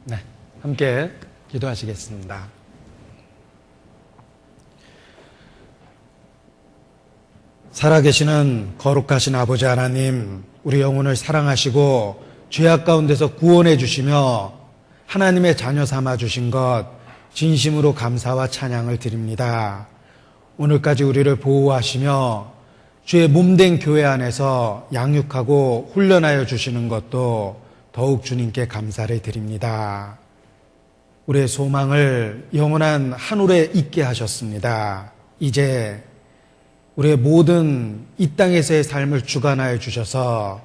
네, 함께 기도하시겠습니다. 살아계시는 거룩하신 아버지 하나님, 우리 영혼을 사랑하시고 죄악 가운데서 구원해 주시며 하나님의 자녀 삼아 주신 것 진심으로 감사와 찬양을 드립니다. 오늘까지 우리를 보호하시며 주의 몸된 교회 안에서 양육하고 훈련하여 주시는 것도 더욱 주님께 감사를 드립니다. 우리의 소망을 영원한 하늘에 있게 하셨습니다. 이제 우리의 모든 이 땅에서의 삶을 주관하여 주셔서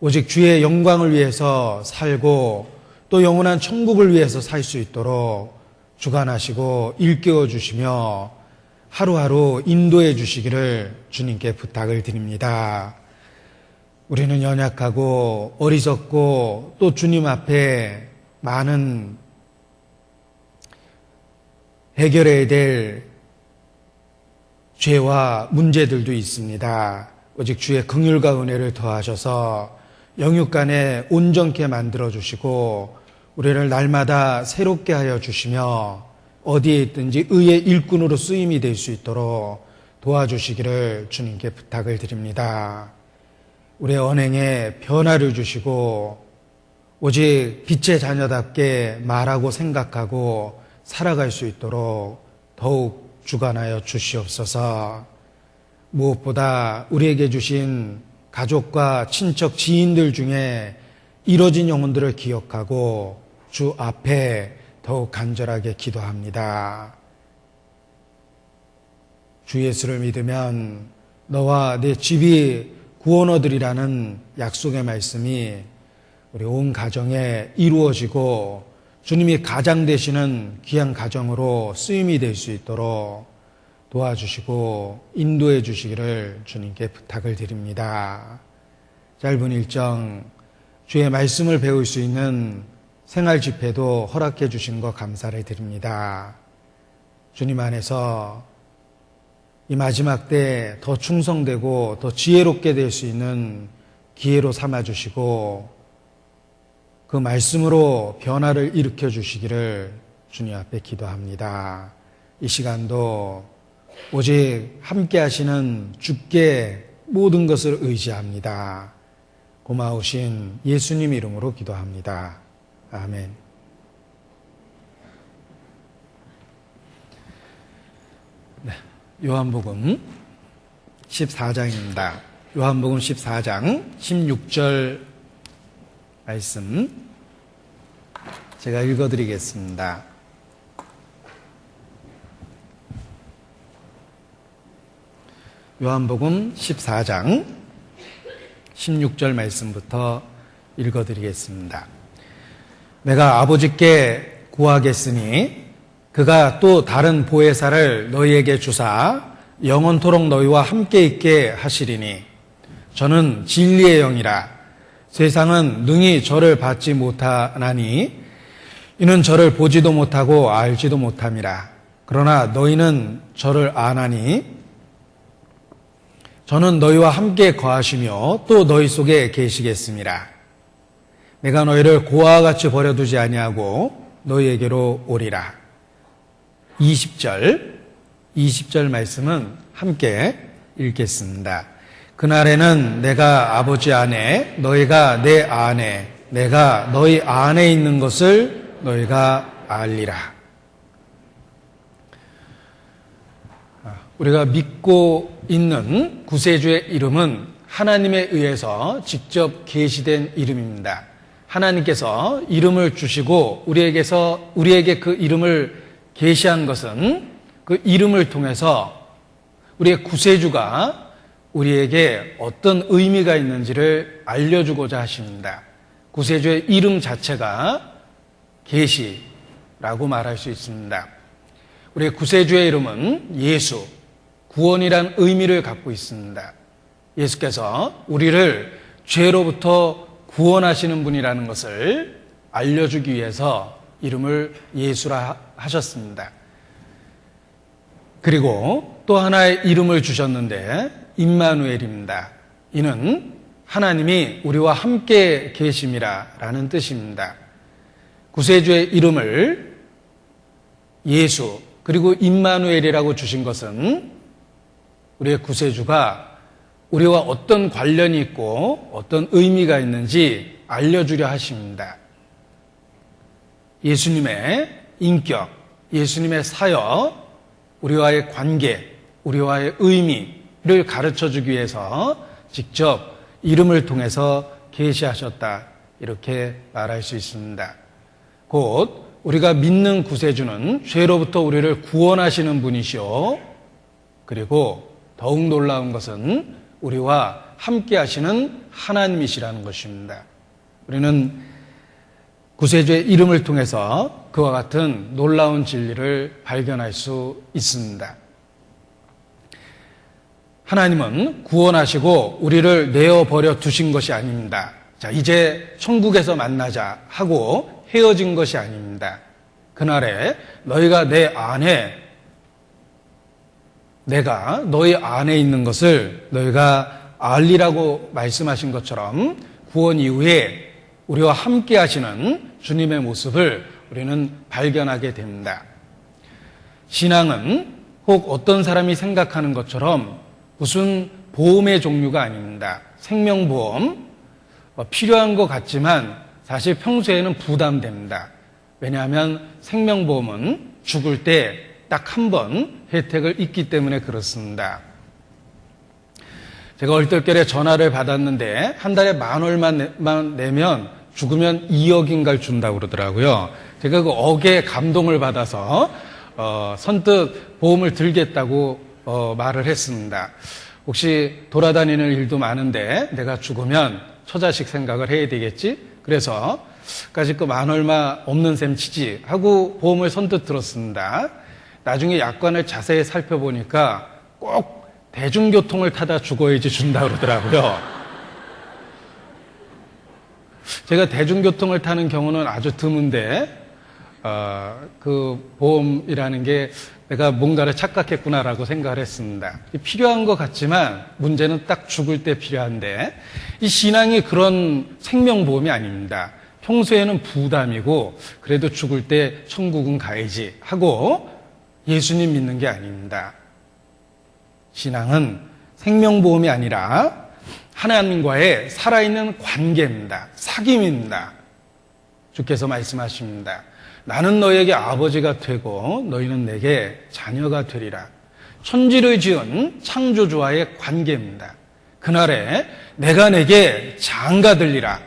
오직 주의 영광을 위해서 살고 또 영원한 천국을 위해서 살 수 있도록 주관하시고 일깨워 주시며 하루하루 인도해 주시기를 주님께 부탁을 드립니다. 우리는 연약하고 어리석고 또 주님 앞에 많은 해결해야 될 죄와 문제들도 있습니다. 오직 주의 긍휼과 은혜를 더하셔서 영육간에 온전케 만들어주시고 우리를 날마다 새롭게 하여 주시며 어디에 있든지 의의 일꾼으로 쓰임이 될 수 있도록 도와주시기를 주님께 부탁을 드립니다. 우리의 언행에 변화를 주시고 오직 빛의 자녀답게 말하고 생각하고 살아갈 수 있도록 더욱 주관하여 주시옵소서. 무엇보다 우리에게 주신 가족과 친척, 지인들 중에 이뤄진 영혼들을 기억하고 주 앞에 더욱 간절하게 기도합니다. 주 예수를 믿으면 너와 내 집이 구원 얻으리라는 약속의 말씀이 우리 온 가정에 이루어지고 주님이 가장 되시는 귀한 가정으로 쓰임이 될 수 있도록 도와주시고 인도해 주시기를 주님께 부탁을 드립니다. 짧은 일정 주의 말씀을 배울 수 있는 생활 집회도 허락해 주신 것 감사를 드립니다. 주님 안에서 이 마지막 때 더 충성되고 더 지혜롭게 될 수 있는 기회로 삼아 주시고 그 말씀으로 변화를 일으켜 주시기를 주님 앞에 기도합니다. 이 시간도 오직 함께 하시는 주께 모든 것을 의지합니다. 고마우신 예수님 이름으로 기도합니다. 아멘. 네, 요한복음 14장입니다. 요한복음 14장 16절 말씀 제가 읽어드리겠습니다. 요한복음 14장 16절 말씀부터 읽어드리겠습니다. 내가 아버지께 구하겠으니 그가 또 다른 보혜사를 너희에게 주사 영원토록 너희와 함께 있게 하시리니 저는 진리의 영이라. 세상은 능히 저를 받지 못하나니 이는 저를 보지도 못하고 알지도 못함이라. 그러나 너희는 저를 아나니 저는 너희와 함께 거하시며 또 너희 속에 계시겠습니다. 내가 너희를 고아와 같이 버려두지 아니하고 너희에게로 오리라. 20절 말씀은 함께 읽겠습니다. 그날에는 내가 아버지 안에 너희가 내 안에 내가 너희 안에 있는 것을 너희가 알리라. 우리가 믿고 있는 구세주의 이름은 하나님에 의해서 직접 계시된 이름입니다. 하나님께서 이름을 주시고 우리에게 그 이름을 계시한 것은 그 이름을 통해서 우리의 구세주가 우리에게 어떤 의미가 있는지를 알려주고자 하십니다. 구세주의 이름 자체가 계시라고 말할 수 있습니다. 우리의 구세주의 이름은 예수, 구원이란 의미를 갖고 있습니다. 예수께서 우리를 죄로부터 구원하시는 분이라는 것을 알려주기 위해서 이름을 예수라 하셨습니다. 그리고 또 하나의 이름을 주셨는데 임마누엘입니다. 이는 하나님이 우리와 함께 계심이라는 뜻입니다. 구세주의 이름을 예수 그리고 임마누엘이라고 주신 것은 우리의 구세주가 우리와 어떤 관련이 있고 어떤 의미가 있는지 알려주려 하십니다. 예수님의 인격, 예수님의 사역, 우리와의 관계, 우리와의 의미를 가르쳐주기 위해서 직접 이름을 통해서 계시하셨다. 이렇게 말할 수 있습니다. 곧 우리가 믿는 구세주는 죄로부터 우리를 구원하시는 분이시오. 그리고 더욱 놀라운 것은 우리와 함께 하시는 하나님이시라는 것입니다. 우리는 구세주의 이름을 통해서 그와 같은 놀라운 진리를 발견할 수 있습니다. 하나님은 구원하시고 우리를 내어버려 두신 것이 아닙니다. 자, 이제 천국에서 만나자 하고 헤어진 것이 아닙니다. 그날에 너희가 내가 너희 안에 있는 것을 너희가 알리라고 말씀하신 것처럼 구원 이후에 우리와 함께 하시는 주님의 모습을 우리는 발견하게 됩니다. 신앙은 혹 어떤 사람이 생각하는 것처럼 무슨 보험의 종류가 아닙니다. 생명보험 필요한 것 같지만 사실 평소에는 부담됩니다. 왜냐하면 생명보험은 죽을 때 딱 한 번 혜택을 잊기 때문에 그렇습니다. 제가 얼떨결에 전화를 받았는데 한 달에 10,000원만 내면 죽으면 2억인가를 준다고 그러더라고요. 제가 그 억에 감동을 받아서 선뜻 보험을 들겠다고 말을 했습니다. 혹시 돌아다니는 일도 많은데 내가 죽으면 처자식 생각을 해야 되겠지? 그래서 까짓 거 10,000얼마 없는 셈 치지 하고 보험을 선뜻 들었습니다. 나중에 약관을 자세히 살펴보니까 꼭 대중교통을 타다 죽어야지 준다 그러더라고요. 제가 대중교통을 타는 경우는 아주 드문데 그 보험이라는 게 내가 뭔가를 착각했구나라고 생각을 했습니다. 필요한 것 같지만 문제는 딱 죽을 때 필요한데 이 신앙이 그런 생명보험이 아닙니다. 평소에는 부담이고 그래도 죽을 때 천국은 가야지 하고 예수님 믿는 게 아닙니다. 신앙은 생명보험이 아니라 하나님과의 살아있는 관계입니다. 사귐입니다. 주께서 말씀하십니다. 나는 너에게 아버지가 되고 너희는 내게 자녀가 되리라. 천지를 지은 창조주와의 관계입니다. 그날에 내가 내게 장가 들리라.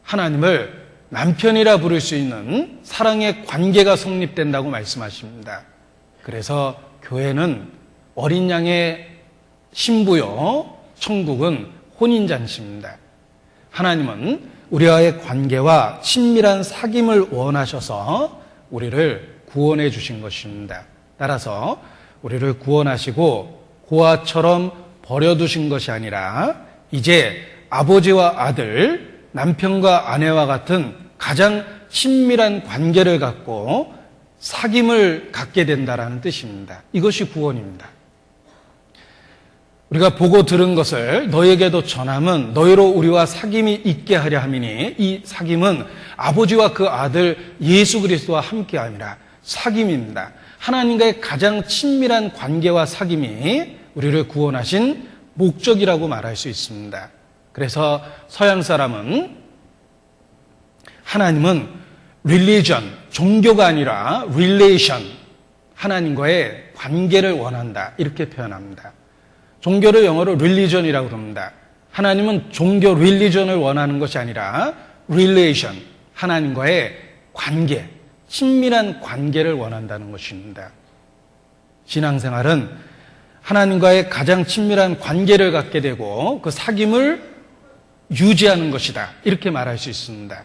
하나님을 남편이라 부를 수 있는 사랑의 관계가 성립된다고 말씀하십니다. 그래서 교회는 어린 양의 신부요, 천국은 혼인잔치입니다. 하나님은 우리와의 관계와 친밀한 사귐을 원하셔서 우리를 구원해 주신 것입니다. 따라서 우리를 구원하시고 고아처럼 버려두신 것이 아니라 이제 아버지와 아들, 남편과 아내와 같은 가장 친밀한 관계를 갖고 사귐을 갖게 된다라는 뜻입니다. 이것이 구원입니다. 우리가 보고 들은 것을 너희에게도 전함은 너희로 우리와 사귐이 있게 하려 함이니 이 사귐은 아버지와 그 아들 예수 그리스도와 함께함이라. 사귐입니다. 하나님과의 가장 친밀한 관계와 사귐이 우리를 구원하신 목적이라고 말할 수 있습니다. 그래서 서양 사람은 하나님은 religion, 종교가 아니라 relation, 하나님과의 관계를 원한다 이렇게 표현합니다. 종교를 영어로 religion이라고 그럽니다. 하나님은 종교 religion을 원하는 것이 아니라 relation, 하나님과의 관계, 친밀한 관계를 원한다는 것입니다. 신앙생활은 하나님과의 가장 친밀한 관계를 갖게 되고 그 사귐을 유지하는 것이다 이렇게 말할 수 있습니다.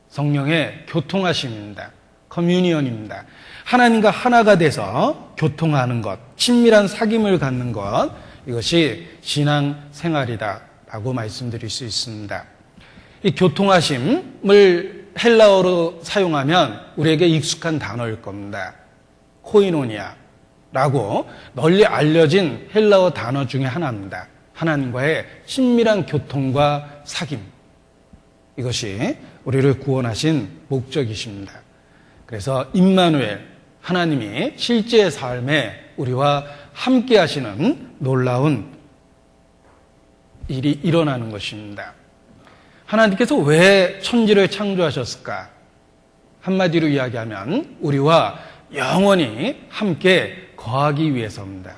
성령의 교통하심입니다. 커뮤니언입니다. 하나님과 하나가 돼서 교통하는 것, 친밀한 사귐을 갖는 것, 이것이 신앙생활이다라고 말씀드릴 수 있습니다. 이 교통하심을 헬라어로 사용하면 우리에게 익숙한 단어일 겁니다. 코이노니아라고 널리 알려진 헬라어 단어 중에 하나입니다. 하나님과의 친밀한 교통과 사귐. 이것이 우리를 구원하신 목적이십니다. 그래서 임마누엘, 하나님이 실제 삶에 우리와 함께 하시는 놀라운 일이 일어나는 것입니다. 하나님께서 왜 천지를 창조하셨을까? 한마디로 이야기하면 우리와 영원히 함께 거하기 위해서입니다.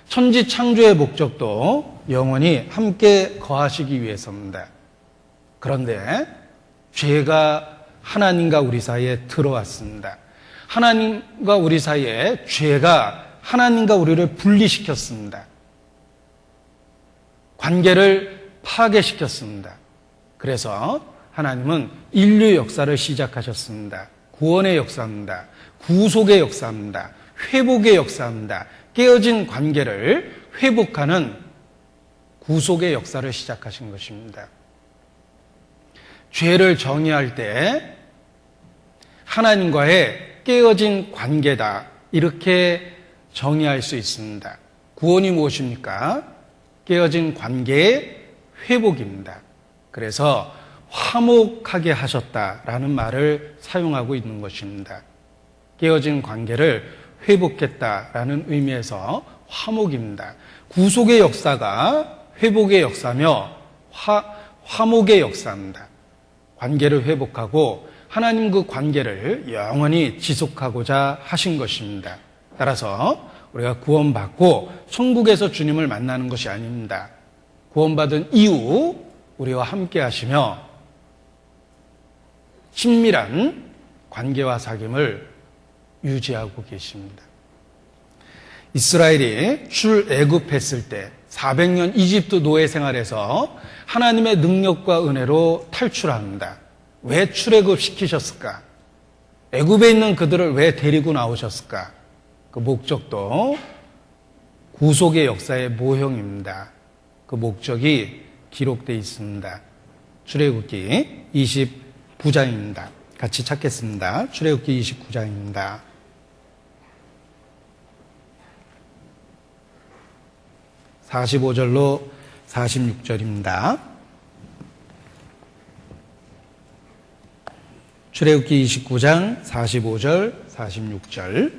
천지 창조의 목적도 영원히 함께 거하시기 위해서입니다. 그런데 죄가 하나님과 우리 사이에 들어왔습니다. 하나님과 우리 사이에 죄가 하나님과 우리를 분리시켰습니다. 관계를 파괴시켰습니다. 그래서 하나님은 인류 역사를 시작하셨습니다. 구원의 역사입니다. 구속의 역사입니다. 회복의 역사입니다. 깨어진 관계를 회복하는 구속의 역사를 시작하신 것입니다. 죄를 정의할 때 하나님과의 깨어진 관계다, 이렇게 정의할 수 있습니다. 구원이 무엇입니까? 깨어진 관계의 회복입니다. 그래서 화목하게 하셨다라는 말을 사용하고 있는 것입니다. 깨어진 관계를 회복했다라는 의미에서 화목입니다. 구속의 역사가 회복의 역사며 화목의 역사입니다. 관계를 회복하고 하나님 그 관계를 영원히 지속하고자 하신 것입니다. 따라서 우리가 구원받고 천국에서 주님을 만나는 것이 아닙니다. 구원받은 이후 우리와 함께 하시며 친밀한 관계와 사귐을 유지하고 계십니다. 이스라엘이 출애굽했을 때 400년 이집트 노예 생활에서 하나님의 능력과 은혜로 탈출합니다. 왜 출애굽시키셨을까? 애굽에 있는 그들을 왜 데리고 나오셨을까? 그 목적도 구속의 역사의 모형입니다. 그 목적이 기록되어 있습니다. 출애굽기 29장입니다. 같이 찾겠습니다. 출애굽기 29장입니다. (45절로) 46절입니다. 출애굽기 29장 45절 46절.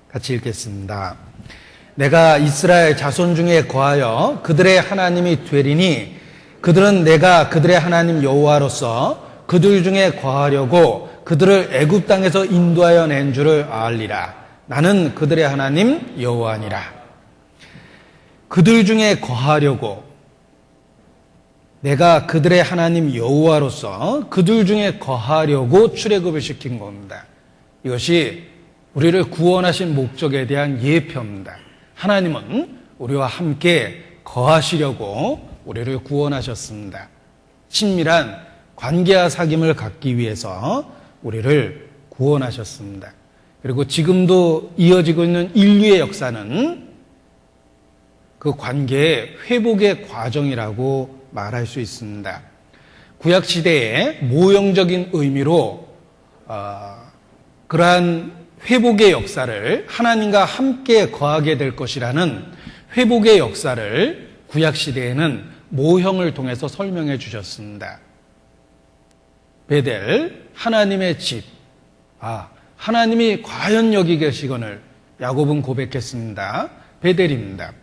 같이 읽겠습니다. 내가 이스라엘 자손 중에 거하여 그들의 하나님이 되리니 그들은 내가 그들의 하나님 여호와로서 그들 중에 거하려고 그들을 애굽 땅에서 인도하여 낸 줄을 알리라. 나는 그들의 하나님 여호와니라. 그들 중에 거하려고, 내가 그들의 하나님 여호와로서 그들 중에 거하려고 출애굽을 시킨 겁니다. 이것이 우리를 구원하신 목적에 대한 예표입니다. 하나님은 우리와 함께 거하시려고 우리를 구원하셨습니다. 친밀한 관계와 사귐을 갖기 위해서 우리를 구원하셨습니다. 그리고 지금도 이어지고 있는 인류의 역사는 그 관계의 회복의 과정이라고 말할 수 있습니다. 구약시대의 모형적인 의미로 그러한 회복의 역사를, 하나님과 함께 거하게 될 것이라는 회복의 역사를 구약시대에는 모형을 통해서 설명해 주셨습니다. 베델, 하나님의 집. 하나님이 과연 여기 계시거늘 야곱은 고백했습니다. 베델입니다.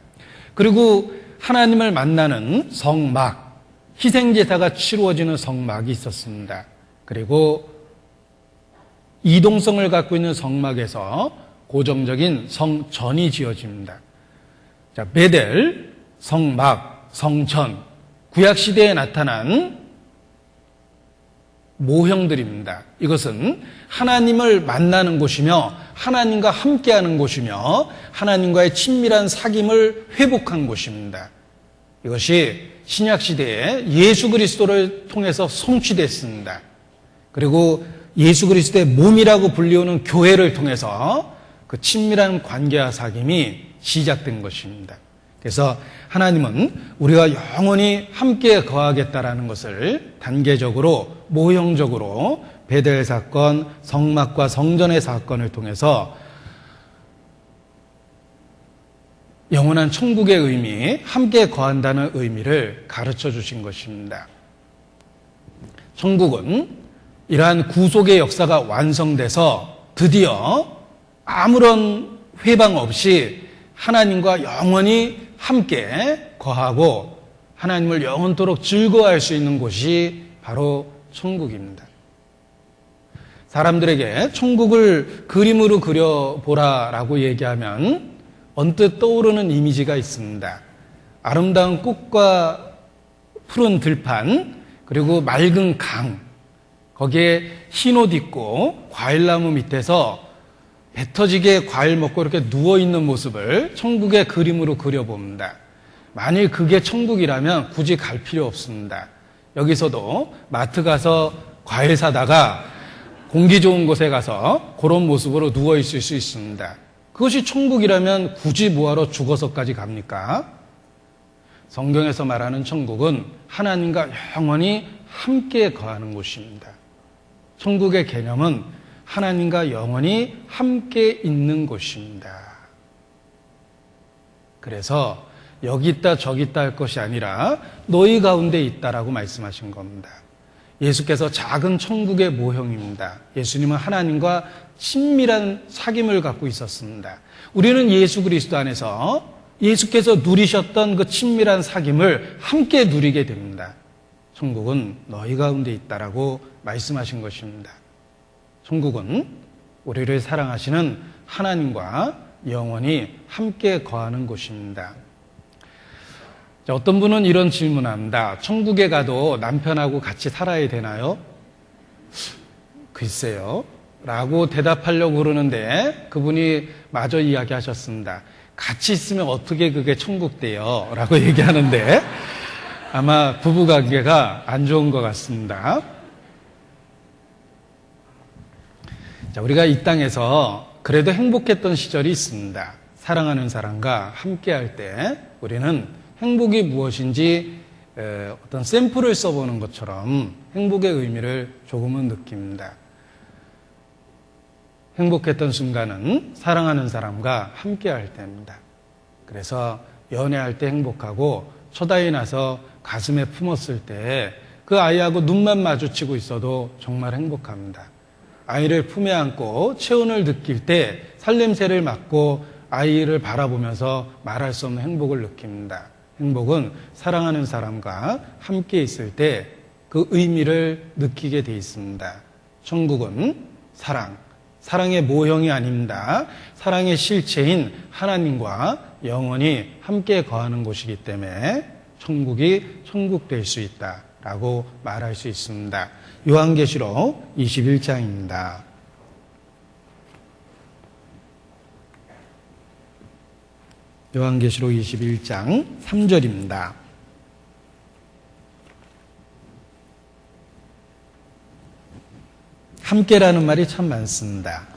그리고 하나님을 만나는 성막, 희생제사가 치루어지는 성막이 있었습니다. 그리고 이동성을 갖고 있는 성막에서 고정적인 성전이 지어집니다. 자, 베델, 성막, 성전, 구약시대에 나타난 모형들입니다. 이것은 하나님을 만나는 곳이며 하나님과 함께하는 곳이며 하나님과의 친밀한 사귐을 회복한 곳입니다. 이것이 신약시대에 예수 그리스도를 통해서 성취됐습니다. 그리고 예수 그리스도의 몸이라고 불리우는 교회를 통해서 그 친밀한 관계와 사귐이 시작된 것입니다. 그래서 하나님은 우리가 영원히 함께 거하겠다라는 것을 단계적으로, 모형적으로 베델 사건, 성막과 성전의 사건을 통해서 영원한 천국의 의미, 함께 거한다는 의미를 가르쳐 주신 것입니다. 천국은 이러한 구속의 역사가 완성돼서 드디어 아무런 회방 없이 하나님과 영원히 함께 거하고 하나님을 영원토록 즐거워할 수 있는 곳이 바로 천국입니다. 사람들에게 천국을 그림으로 그려보라라고 얘기하면 언뜻 떠오르는 이미지가 있습니다. 아름다운 꽃과 푸른 들판, 그리고 맑은 강, 거기에 흰 옷 입고 과일나무 밑에서 배 터지게 과일 먹고 이렇게 누워있는 모습을 천국의 그림으로 그려봅니다. 만일 그게 천국이라면 굳이 갈 필요 없습니다. 여기서도 마트 가서 과일 사다가 공기 좋은 곳에 가서 그런 모습으로 누워있을 수 있습니다. 그것이 천국이라면 굳이 뭐하러 죽어서까지 갑니까? 성경에서 말하는 천국은 하나님과 영원히 함께 거하는 곳입니다. 천국의 개념은 하나님과 영원히 함께 있는 곳입니다. 그래서 여기 있다 저기 있다 할 것이 아니라 너희 가운데 있다라고 말씀하신 겁니다. 예수께서 작은 천국의 모형입니다. 예수님은 하나님과 친밀한 사귐을 갖고 있었습니다. 우리는 예수 그리스도 안에서 예수께서 누리셨던 그 친밀한 사귐을 함께 누리게 됩니다. 천국은 너희 가운데 있다라고 말씀하신 것입니다. 천국은 우리를 사랑하시는 하나님과 영원히 함께 거하는 곳입니다. 자, 어떤 분은 이런 질문합니다. 천국에 가도 남편하고 같이 살아야 되나요? 글쎄요. 라고 대답하려고 그러는데 그분이 마저 이야기하셨습니다. 같이 있으면 어떻게 그게 천국 돼요? 라고 얘기하는데 아마 부부관계가 안 좋은 것 같습니다. 자, 우리가 이 땅에서 그래도 행복했던 시절이 있습니다. 사랑하는 사람과 함께할 때 우리는 행복이 무엇인지 어떤 샘플을 써보는 것처럼 행복의 의미를 조금은 느낍니다. 행복했던 순간은 사랑하는 사람과 함께할 때입니다. 그래서 연애할 때 행복하고 첫 아이 나서 가슴에 품었을 때 그 아이하고 눈만 마주치고 있어도 정말 행복합니다. 아이를 품에 안고 체온을 느낄 때 살냄새를 맡고 아이를 바라보면서 말할 수 없는 행복을 느낍니다. 행복은 사랑하는 사람과 함께 있을 때 그 의미를 느끼게 돼 있습니다. 천국은 사랑의 모형이 아닙니다. 사랑의 실체인 하나님과 영원히 함께 거하는 곳이기 때문에 천국이 천국 될 수 있다라고 말할 수 있습니다. 요한계시록 21장입니다. 요한계시록 21장 3절입니다. 함께라는 말이 참 많습니다.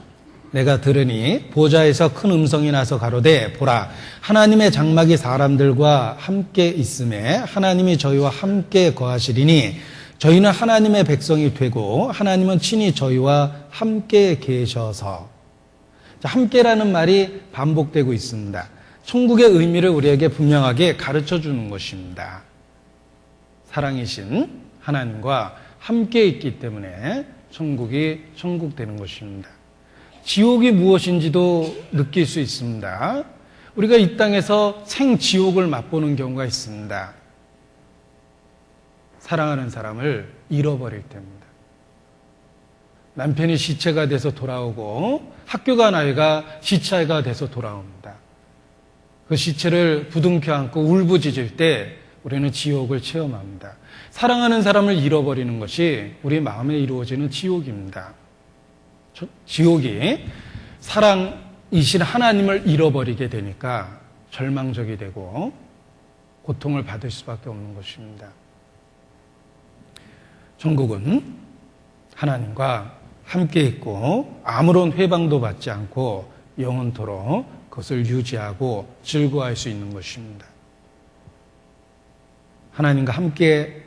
내가 들으니 보좌에서 큰 음성이 나서 가로되 보라 하나님의 장막이 사람들과 함께 있음에 하나님이 저희와 함께 거하시리니 저희는 하나님의 백성이 되고 하나님은 친히 저희와 함께 계셔서. 자, 함께라는 말이 반복되고 있습니다. 천국의 의미를 우리에게 분명하게 가르쳐 주는 것입니다. 사랑이신 하나님과 함께 있기 때문에 천국이 천국 되는 것입니다. 지옥이 무엇인지도 느낄 수 있습니다. 우리가 이 땅에서 생지옥을 맛보는 경우가 있습니다. 사랑하는 사람을 잃어버릴 때입니다. 남편이 시체가 돼서 돌아오고 학교 간 아이가 시체가 돼서 돌아옵니다. 그 시체를 부둥켜 안고 울부짖을 때 우리는 지옥을 체험합니다. 사랑하는 사람을 잃어버리는 것이 우리 마음에 이루어지는 지옥입니다. 지옥이 사랑이신 하나님을 잃어버리게 되니까 절망적이 되고 고통을 받을 수밖에 없는 것입니다. 천국은 하나님과 함께 있고 아무런 회방도 받지 않고 영원토록 그것을 유지하고 즐거워할 수 있는 것입니다. 하나님과 함께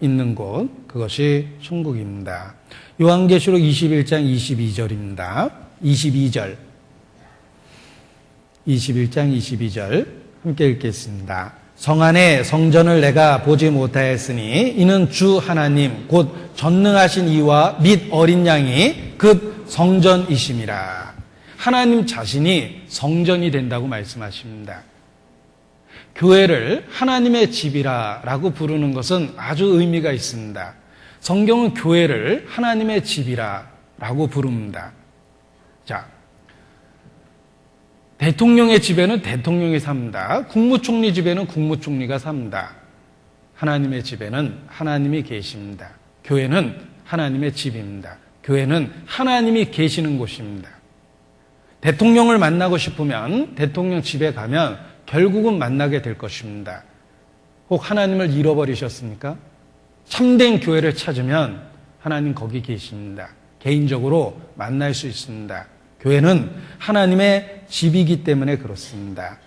있는 곳, 그것이 천국입니다. 요한계시록 21장 22절입니다. 22절. 21장 22절 함께 읽겠습니다. 성 안에 성전을 내가 보지 못하였으니 이는 주 하나님 곧 전능하신 이와 및 어린 양이 그 성전이심이라. 하나님 자신이 성전이 된다고 말씀하십니다. 교회를 하나님의 집이라라고 부르는 것은 아주 의미가 있습니다. 성경은 교회를 하나님의 집이라라고 부릅니다. 자, 대통령의 집에는 대통령이 삽니다. 국무총리 집에는 국무총리가 삽니다. 하나님의 집에는 하나님이 계십니다. 교회는 하나님의 집입니다. 교회는 하나님이 계시는 곳입니다. 대통령을 만나고 싶으면 대통령 집에 가면 결국은 만나게 될 것입니다. 혹 하나님을 잃어버리셨습니까? 참된 교회를 찾으면 하나님 거기 계십니다. 개인적으로 만날 수 있습니다. 교회는 하나님의 집이기 때문에 그렇습니다.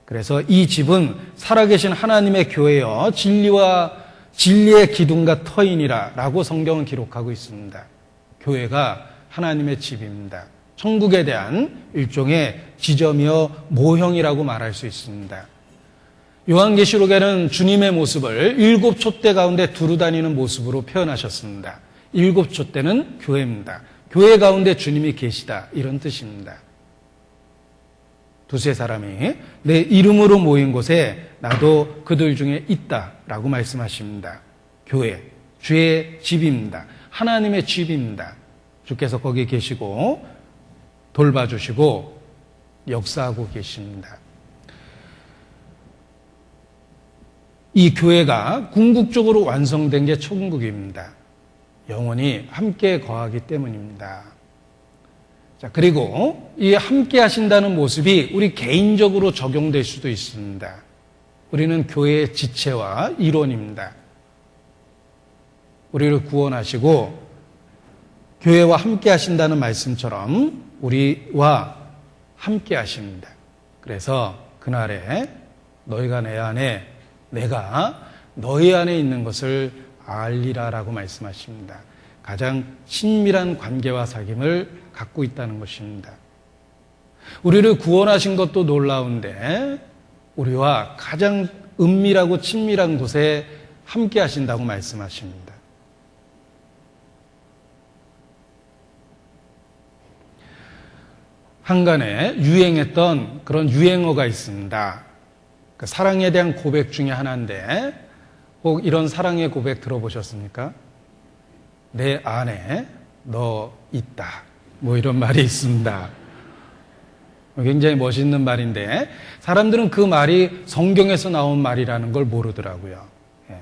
그래서 이 집은 살아계신 하나님의 교회여 진리의 기둥과 터이니라 라고 성경은 기록하고 있습니다. 교회가 하나님의 집입니다. 천국에 대한 일종의 지점이요 모형이라고 말할 수 있습니다. 요한계시록에는 주님의 모습을 7 촛대 가운데 두루 다니는 모습으로 표현하셨습니다. 7 촛대는 교회입니다. 교회 가운데 주님이 계시다 이런 뜻입니다. 두세 사람이 내 이름으로 모인 곳에 나도 그들 중에 있다라고 말씀하십니다. 교회, 주의 집입니다. 하나님의 집입니다. 주께서 거기 계시고 돌봐주시고 역사하고 계십니다. 이 교회가 궁극적으로 완성된 게 천국입니다. 영원히 함께 거하기 때문입니다. 자, 그리고 이 함께 하신다는 모습이 우리 개인적으로 적용될 수도 있습니다. 우리는 교회의 지체와 일원입니다. 우리를 구원하시고 교회와 함께 하신다는 말씀처럼 우리와 함께 하십니다. 그래서 그날에 너희가 내 안에 내가 너희 안에 있는 것을 알리라라고 말씀하십니다. 가장 친밀한 관계와 사귐을 갖고 있다는 것입니다. 우리를 구원하신 것도 놀라운데 우리와 가장 은밀하고 친밀한 곳에 함께 하신다고 말씀하십니다. 한간에 유행했던 그런 유행어가 있습니다. 그 사랑에 대한 고백 중에 하나인데 꼭 이런 사랑의 고백 들어보셨습니까? 내 안에 너 있다. 뭐 이런 말이 있습니다. 굉장히 멋있는 말인데 사람들은 그 말이 성경에서 나온 말이라는 걸 모르더라고요. 예.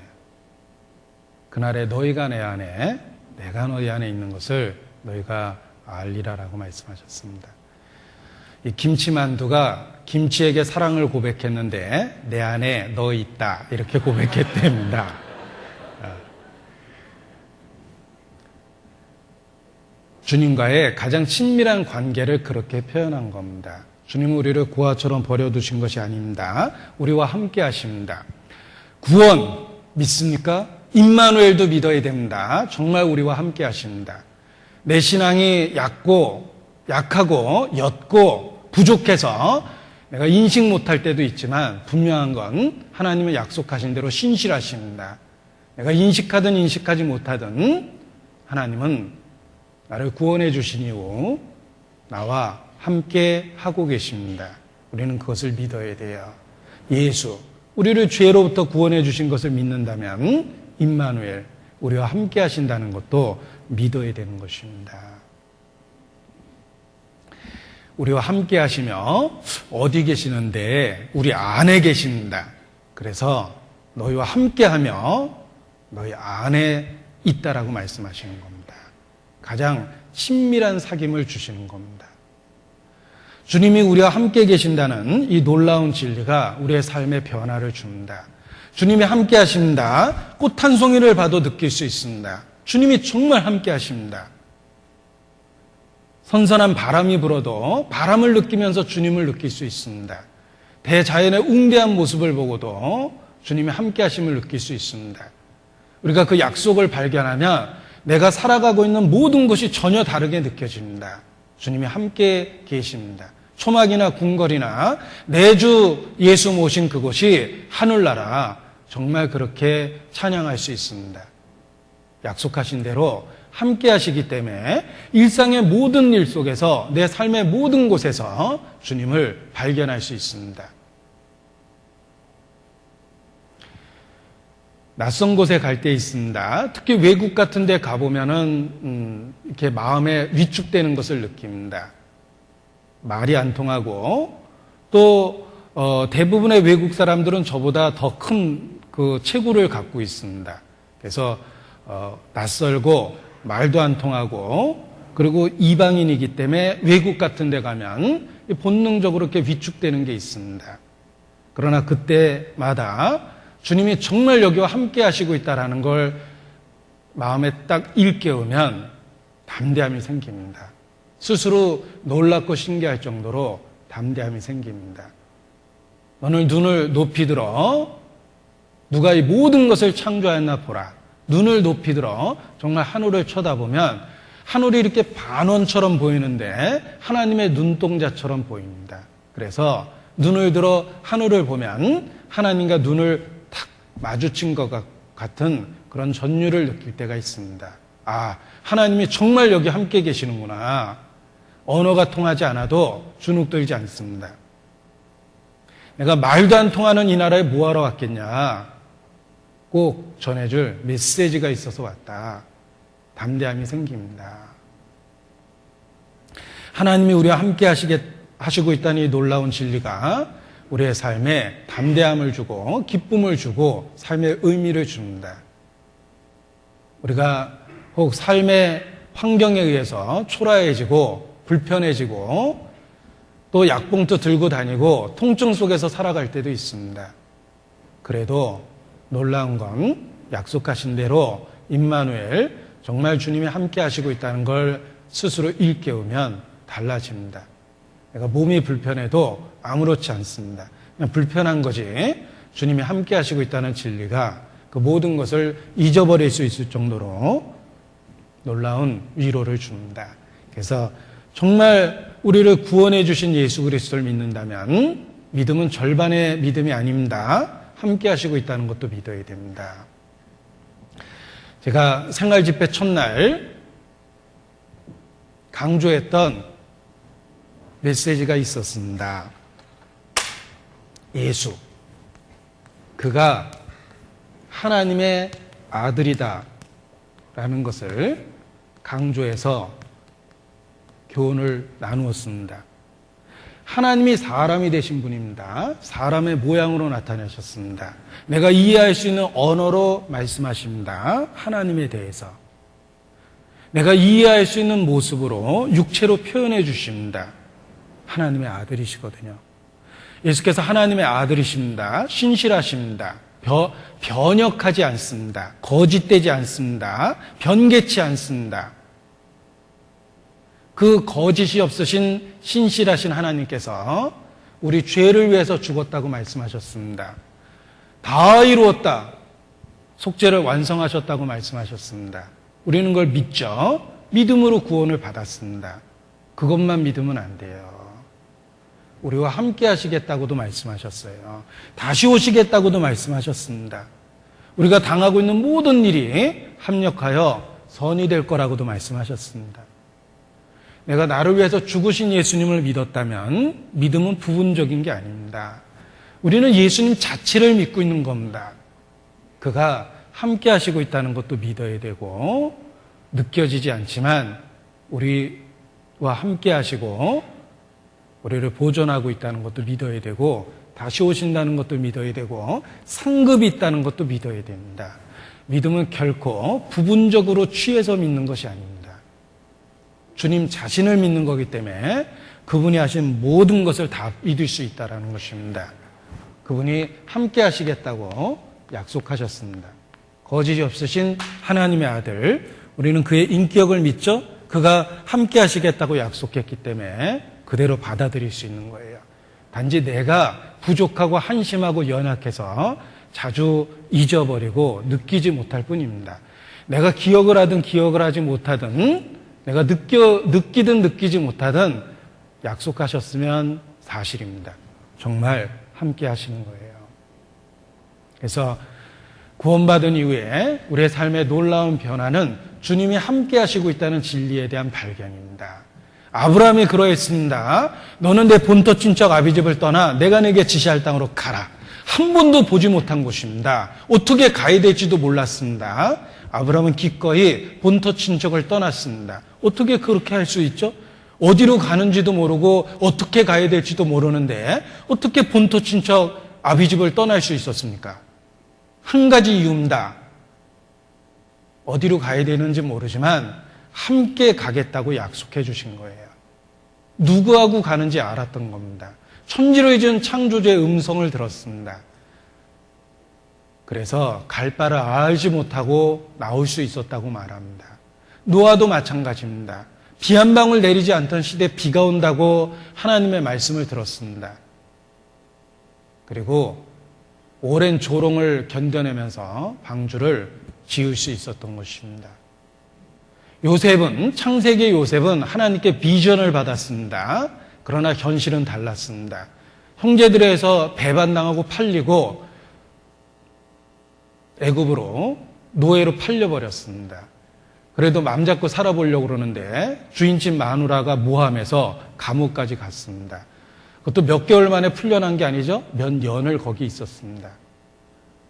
그날에 너희가 내 안에 내가 너희 안에 있는 것을 너희가 알리라라고 말씀하셨습니다. 이 김치만두가 김치에게 사랑을 고백했는데 내 안에 너 있다 이렇게 고백했답니다. 주님과의 가장 친밀한 관계를 그렇게 표현한 겁니다. 주님은 우리를 고아처럼 버려두신 것이 아닙니다. 우리와 함께 하십니다. 구원 믿습니까? 임마누엘도 믿어야 됩니다. 정말 우리와 함께 하십니다. 내 신앙이 약하고 옅고 부족해서 내가 인식 못할 때도 있지만 분명한 건 하나님은 약속하신 대로 신실하십니다. 내가 인식하든 인식하지 못하든 하나님은 나를 구원해 주신 이후 나와 함께 하고 계십니다. 우리는 그것을 믿어야 돼요. 예수, 우리를 죄로부터 구원해 주신 것을 믿는다면 임마누엘, 우리와 함께 하신다는 것도 믿어야 되는 것입니다. 우리와 함께 하시며 어디 계시는데 우리 안에 계십니다. 그래서 너희와 함께 하며 너희 안에 있다라고 말씀하시는 겁니다. 가장 친밀한 사귐을 주시는 겁니다. 주님이 우리와 함께 계신다는 이 놀라운 진리가 우리의 삶에 변화를 줍니다. 주님이 함께 하십니다. 꽃 한 송이를 봐도 느낄 수 있습니다. 주님이 정말 함께 하십니다. 선선한 바람이 불어도 바람을 느끼면서 주님을 느낄 수 있습니다. 대자연의 웅대한 모습을 보고도 주님이 함께 하심을 느낄 수 있습니다. 우리가 그 약속을 발견하면 내가 살아가고 있는 모든 것이 전혀 다르게 느껴집니다. 주님이 함께 계십니다. 초막이나 궁궐이나 내주 예수 모신 그곳이 하늘나라, 정말 그렇게 찬양할 수 있습니다. 약속하신 대로 함께 하시기 때문에 일상의 모든 일 속에서, 내 삶의 모든 곳에서 주님을 발견할 수 있습니다. 낯선 곳에 갈 때 있습니다. 특히 외국 같은 데 가보면은 이렇게 마음에 위축되는 것을 느낍니다. 말이 안 통하고, 또 대부분의 외국 사람들은 저보다 더 큰 그 체구를 갖고 있습니다. 그래서 낯설고 말도 안 통하고, 그리고 이방인이기 때문에 외국 같은 데 가면 본능적으로 이렇게 위축되는 게 있습니다. 그러나 그때마다 주님이 정말 여기와 함께 하시고 있다는 걸 마음에 딱 일깨우면 담대함이 생깁니다. 스스로 놀랍고 신기할 정도로 담대함이 생깁니다. 오늘 눈을 높이 들어 누가 이 모든 것을 창조하였나 보라. 눈을 높이 들어 정말 하늘을 쳐다보면 하늘이 이렇게 반원처럼 보이는데 하나님의 눈동자처럼 보입니다. 그래서 눈을 들어 하늘을 보면 하나님과 눈을 탁 마주친 것 같은 그런 전율을 느낄 때가 있습니다. 아, 하나님이 정말 여기 함께 계시는구나. 언어가 통하지 않아도 주눅들지 않습니다. 내가 말도 안 통하는 이 나라에 뭐하러 왔겠냐. 꼭 전해줄 메시지가 있어서 왔다. 담대함이 생깁니다. 하나님이 우리와 함께 하시고 있다는 이 놀라운 진리가 우리의 삶에 담대함을 주고 기쁨을 주고 삶의 의미를 줍니다. 우리가 혹 삶의 환경에 의해서 초라해지고 불편해지고 또 약봉투 들고 다니고 통증 속에서 살아갈 때도 있습니다. 그래도 놀라운 건 약속하신 대로 임마누엘, 정말 주님이 함께 하시고 있다는 걸 스스로 일깨우면 달라집니다. 내가 몸이 불편해도 아무렇지 않습니다. 그냥 불편한 거지 주님이 함께 하시고 있다는 진리가 그 모든 것을 잊어버릴 수 있을 정도로 놀라운 위로를 줍니다. 그래서 정말 우리를 구원해 주신 예수 그리스도를 믿는다면 믿음은 절반의 믿음이 아닙니다. 함께 하시고 있다는 것도 믿어야 됩니다. 제가 생활집회 첫날 강조했던 메시지가 있었습니다. 예수, 그가 하나님의 아들이다 라는 것을 강조해서 교훈을 나누었습니다. 하나님이 사람이 되신 분입니다. 사람의 모양으로 나타나셨습니다. 내가 이해할 수 있는 언어로 말씀하십니다. 하나님에 대해서. 내가 이해할 수 있는 모습으로 육체로 표현해 주십니다. 하나님의 아들이시거든요. 예수께서 하나님의 아들이십니다. 신실하십니다. 변역하지 않습니다. 거짓되지 않습니다. 변개치 않습니다. 그 거짓이 없으신 신실하신 하나님께서 우리 죄를 위해서 죽었다고 말씀하셨습니다. 다 이루었다. 속죄를 완성하셨다고 말씀하셨습니다. 우리는 그걸 믿죠. 믿음으로 구원을 받았습니다. 그것만 믿으면 안 돼요. 우리와 함께 하시겠다고도 말씀하셨어요. 다시 오시겠다고도 말씀하셨습니다. 우리가 당하고 있는 모든 일이 합력하여 선이 될 거라고도 말씀하셨습니다. 내가 나를 위해서 죽으신 예수님을 믿었다면 믿음은 부분적인 게 아닙니다. 우리는 예수님 자체를 믿고 있는 겁니다. 그가 함께 하시고 있다는 것도 믿어야 되고, 느껴지지 않지만 우리와 함께 하시고 우리를 보존하고 있다는 것도 믿어야 되고, 다시 오신다는 것도 믿어야 되고, 상급이 있다는 것도 믿어야 됩니다. 믿음은 결코 부분적으로 취해서 믿는 것이 아닙니다. 주님 자신을 믿는 거기 때문에 그분이 하신 모든 것을 다 믿을 수 있다는 것입니다. 그분이 함께 하시겠다고 약속하셨습니다. 거짓이 없으신 하나님의 아들, 우리는 그의 인격을 믿죠? 그가 함께 하시겠다고 약속했기 때문에 그대로 받아들일 수 있는 거예요. 단지 내가 부족하고 한심하고 연약해서 자주 잊어버리고 느끼지 못할 뿐입니다. 내가 기억을 하든 기억을 하지 못하든, 내가 느끼든 느끼지 못하든 약속하셨으면 사실입니다. 정말 함께 하시는 거예요. 그래서 구원받은 이후에 우리의 삶의 놀라운 변화는 주님이 함께 하시고 있다는 진리에 대한 발견입니다. 아브라함이 그러했습니다. 너는 내 본토 친척 아비집을 떠나 내가 내게 지시할 땅으로 가라. 한 번도 보지 못한 곳입니다. 어떻게 가야 될지도 몰랐습니다. 아브라함은 기꺼이 본토 친척을 떠났습니다. 어떻게 그렇게 할 수 있죠? 어디로 가는지도 모르고 어떻게 가야 될지도 모르는데 어떻게 본토 친척 아비집을 떠날 수 있었습니까? 한 가지 이유입니다. 어디로 가야 되는지 모르지만 함께 가겠다고 약속해 주신 거예요. 누구하고 가는지 알았던 겁니다. 천지를 지은 창조주의 음성을 들었습니다. 그래서 갈 바를 알지 못하고 나올 수 있었다고 말합니다. 노아도 마찬가지입니다. 비 한 방울 내리지 않던 시대에 비가 온다고 하나님의 말씀을 들었습니다. 그리고 오랜 조롱을 견뎌내면서 방주를 지을 수 있었던 것입니다. 요셉은, 창세기 요셉은 하나님께 비전을 받았습니다. 그러나 현실은 달랐습니다. 형제들에서 배반당하고 팔리고 애굽으로 노예로 팔려버렸습니다. 그래도 맘 잡고 살아보려고 그러는데 주인집 마누라가 모함해서 감옥까지 갔습니다. 그것도 몇 개월 만에 풀려난 게 아니죠. 몇 년을 거기 있었습니다.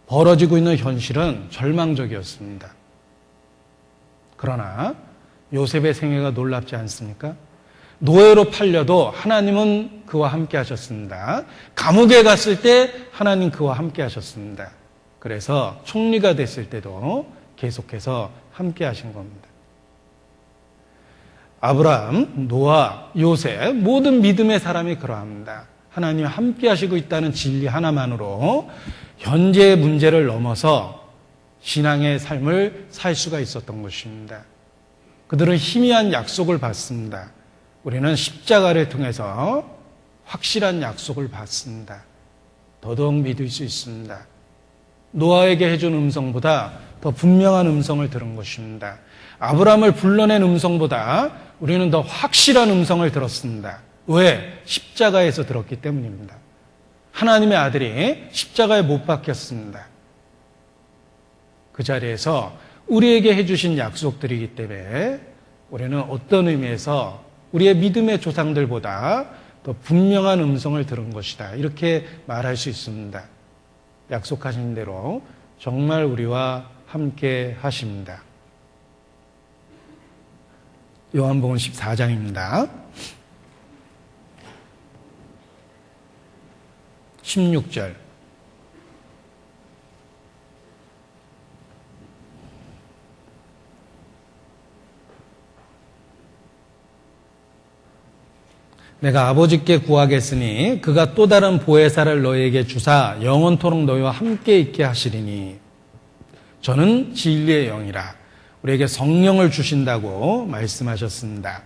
벌어지고 있는 현실은 절망적이었습니다. 그러나 요셉의 생애가 놀랍지 않습니까? 노예로 팔려도 하나님은 그와 함께 하셨습니다. 감옥에 갔을 때 하나님 그와 함께 하셨습니다. 그래서 총리가 됐을 때도 계속해서 함께 하신 겁니다. 아브라함, 노아, 요셉 모든 믿음의 사람이 그러합니다. 하나님 함께 하시고 있다는 진리 하나만으로 현재의 문제를 넘어서 신앙의 삶을 살 수가 있었던 것입니다. 그들은 희미한 약속을 받습니다. 우리는 십자가를 통해서 확실한 약속을 받습니다. 더더욱 믿을 수 있습니다. 노아에게 해준 음성보다 더 분명한 음성을 들은 것입니다. 아브라함을 불러낸 음성보다 우리는 더 확실한 음성을 들었습니다. 왜? 십자가에서 들었기 때문입니다. 하나님의 아들이 십자가에 못 박혔습니다. 그 자리에서 우리에게 해주신 약속들이기 때문에 우리는 어떤 의미에서 우리의 믿음의 조상들보다 더 분명한 음성을 들은 것이다. 이렇게 말할 수 있습니다. 약속하신 대로 정말 우리와 함께 하십니다. 요한복음 14장입니다. 16절. 내가 아버지께 구하겠으니 그가 또 다른 보혜사를 너희에게 주사 영원토록 너희와 함께 있게 하시리니 저는 진리의 영이라. 우리에게 성령을 주신다고 말씀하셨습니다.